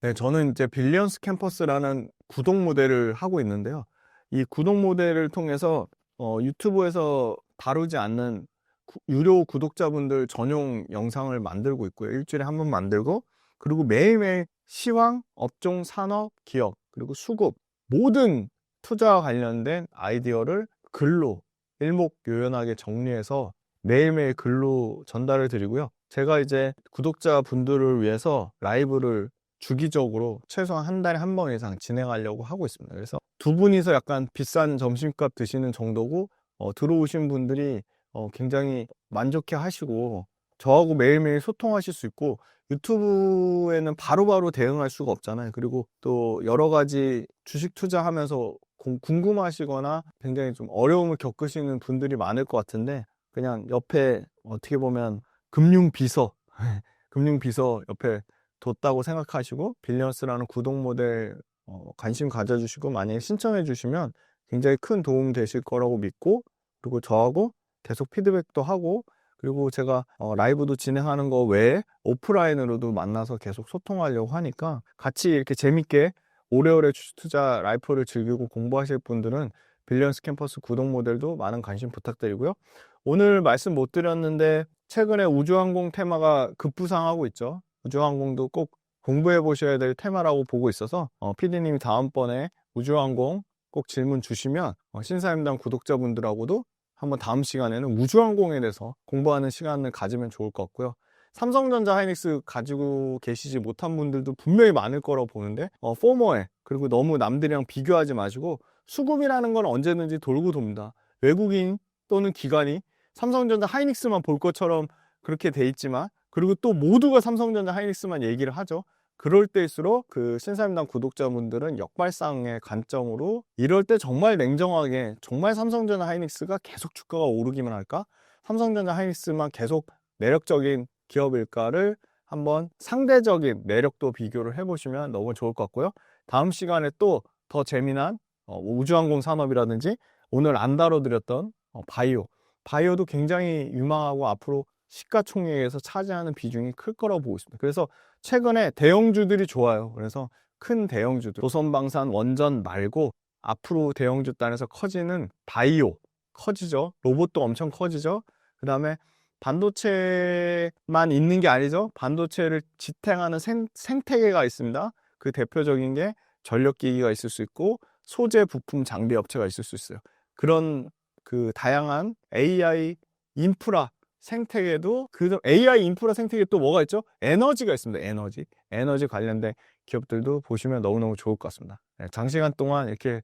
S1: 네, 저는 이제 빌리언스 캠퍼스라는 구독 모델을 하고 있는데요. 이 구독 모델을 통해서 유튜브에서 다루지 않는 유료 구독자분들 전용 영상을 만들고 있고요. 일주일에 한 번 만들고, 그리고 매일매일 시황, 업종, 산업, 기업, 그리고 수급 모든 투자와 관련된 아이디어를 글로 일목요연하게 정리해서 매일매일 글로 전달을 드리고요. 제가 이제 구독자분들을 위해서 라이브를 주기적으로 최소한 한 달에 한 번 이상 진행하려고 하고 있습니다. 그래서 두 분이서 약간 비싼 점심값 드시는 정도고, 들어오신 분들이 굉장히 만족해 하시고 저하고 매일매일 소통하실 수 있고, 유튜브에는 바로바로 대응할 수가 없잖아요. 그리고 또 여러 가지 주식 투자하면서 궁금하시거나 굉장히 좀 어려움을 겪으시는 분들이 많을 것 같은데, 그냥 옆에 어떻게 보면 금융비서 옆에 뒀다고 생각하시고 빌리언스라는 구독 모델 관심 가져주시고 만약에 신청해 주시면 굉장히 큰 도움 되실 거라고 믿고, 그리고 저하고 계속 피드백도 하고, 그리고 제가 라이브도 진행하는 거 외에 오프라인으로도 만나서 계속 소통하려고 하니까 같이 이렇게 재밌게 오래오래 주식 투자 라이프를 즐기고 공부하실 분들은 빌리언스 캠퍼스 구독 모델도 많은 관심 부탁드리고요. 오늘 말씀 못 드렸는데 최근에 우주항공 테마가 급부상하고 있죠. 우주항공도 꼭 공부해 보셔야 될 테마라고 보고 있어서 PD님이 다음번에 우주항공 꼭 질문 주시면 신사임당 구독자분들하고도 한번 다음 시간에는 우주항공에 대해서 공부하는 시간을 가지면 좋을 것 같고요. 삼성전자 하이닉스 가지고 계시지 못한 분들도 분명히 많을 거라고 보는데 포머에 그리고 너무 남들이랑 비교하지 마시고 수급이라는 건 언제든지 돌고 돕니다. 외국인 또는 기관이 삼성전자 하이닉스만 볼 것처럼 그렇게 돼 있지만 그리고 또 모두가 삼성전자 하이닉스만 얘기를 하죠. 그럴 때일수록 그 신사임당 구독자분들은 역발상의 관점으로 이럴 때 정말 냉정하게 정말 삼성전자 하이닉스가 계속 주가가 오르기만 할까? 삼성전자 하이닉스만 계속 매력적인 기업일까를 한번 상대적인 매력도 비교를 해보시면 너무 좋을 것 같고요. 다음 시간에 또 더 재미난 우주항공 산업이라든지 오늘 안 다뤄드렸던 바이오도 굉장히 유망하고 앞으로 시가총액에서 차지하는 비중이 클 거라고 보고 있습니다. 그래서 최근에 대형주들이 좋아요. 그래서 큰 대형주들, 조선방산, 원전 말고 앞으로 대형주 단에서 커지는 바이오 커지죠. 로봇도 엄청 커지죠. 그 다음에 반도체만 있는 게 아니죠. 반도체를 지탱하는 생태계가 있습니다. 그 대표적인 게 전력기기가 있을 수 있고 소재 부품 장비 업체가 있을 수 있어요. 그런 그 다양한 AI 인프라 생태계도 그 AI 인프라 생태계 또 뭐가 있죠? 에너지가 있습니다. 에너지 관련된 기업들도 보시면 너무너무 좋을 것 같습니다. 네, 장시간 동안 이렇게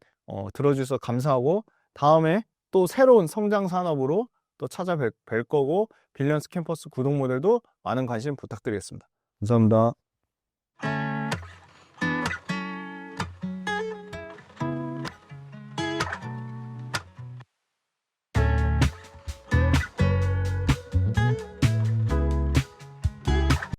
S1: 들어주셔서 감사하고 다음에 또 새로운 성장 산업으로 또 찾아뵐 거고 빌리언스 캠퍼스 구독 모델도 많은 관심 부탁드리겠습니다. 감사합니다.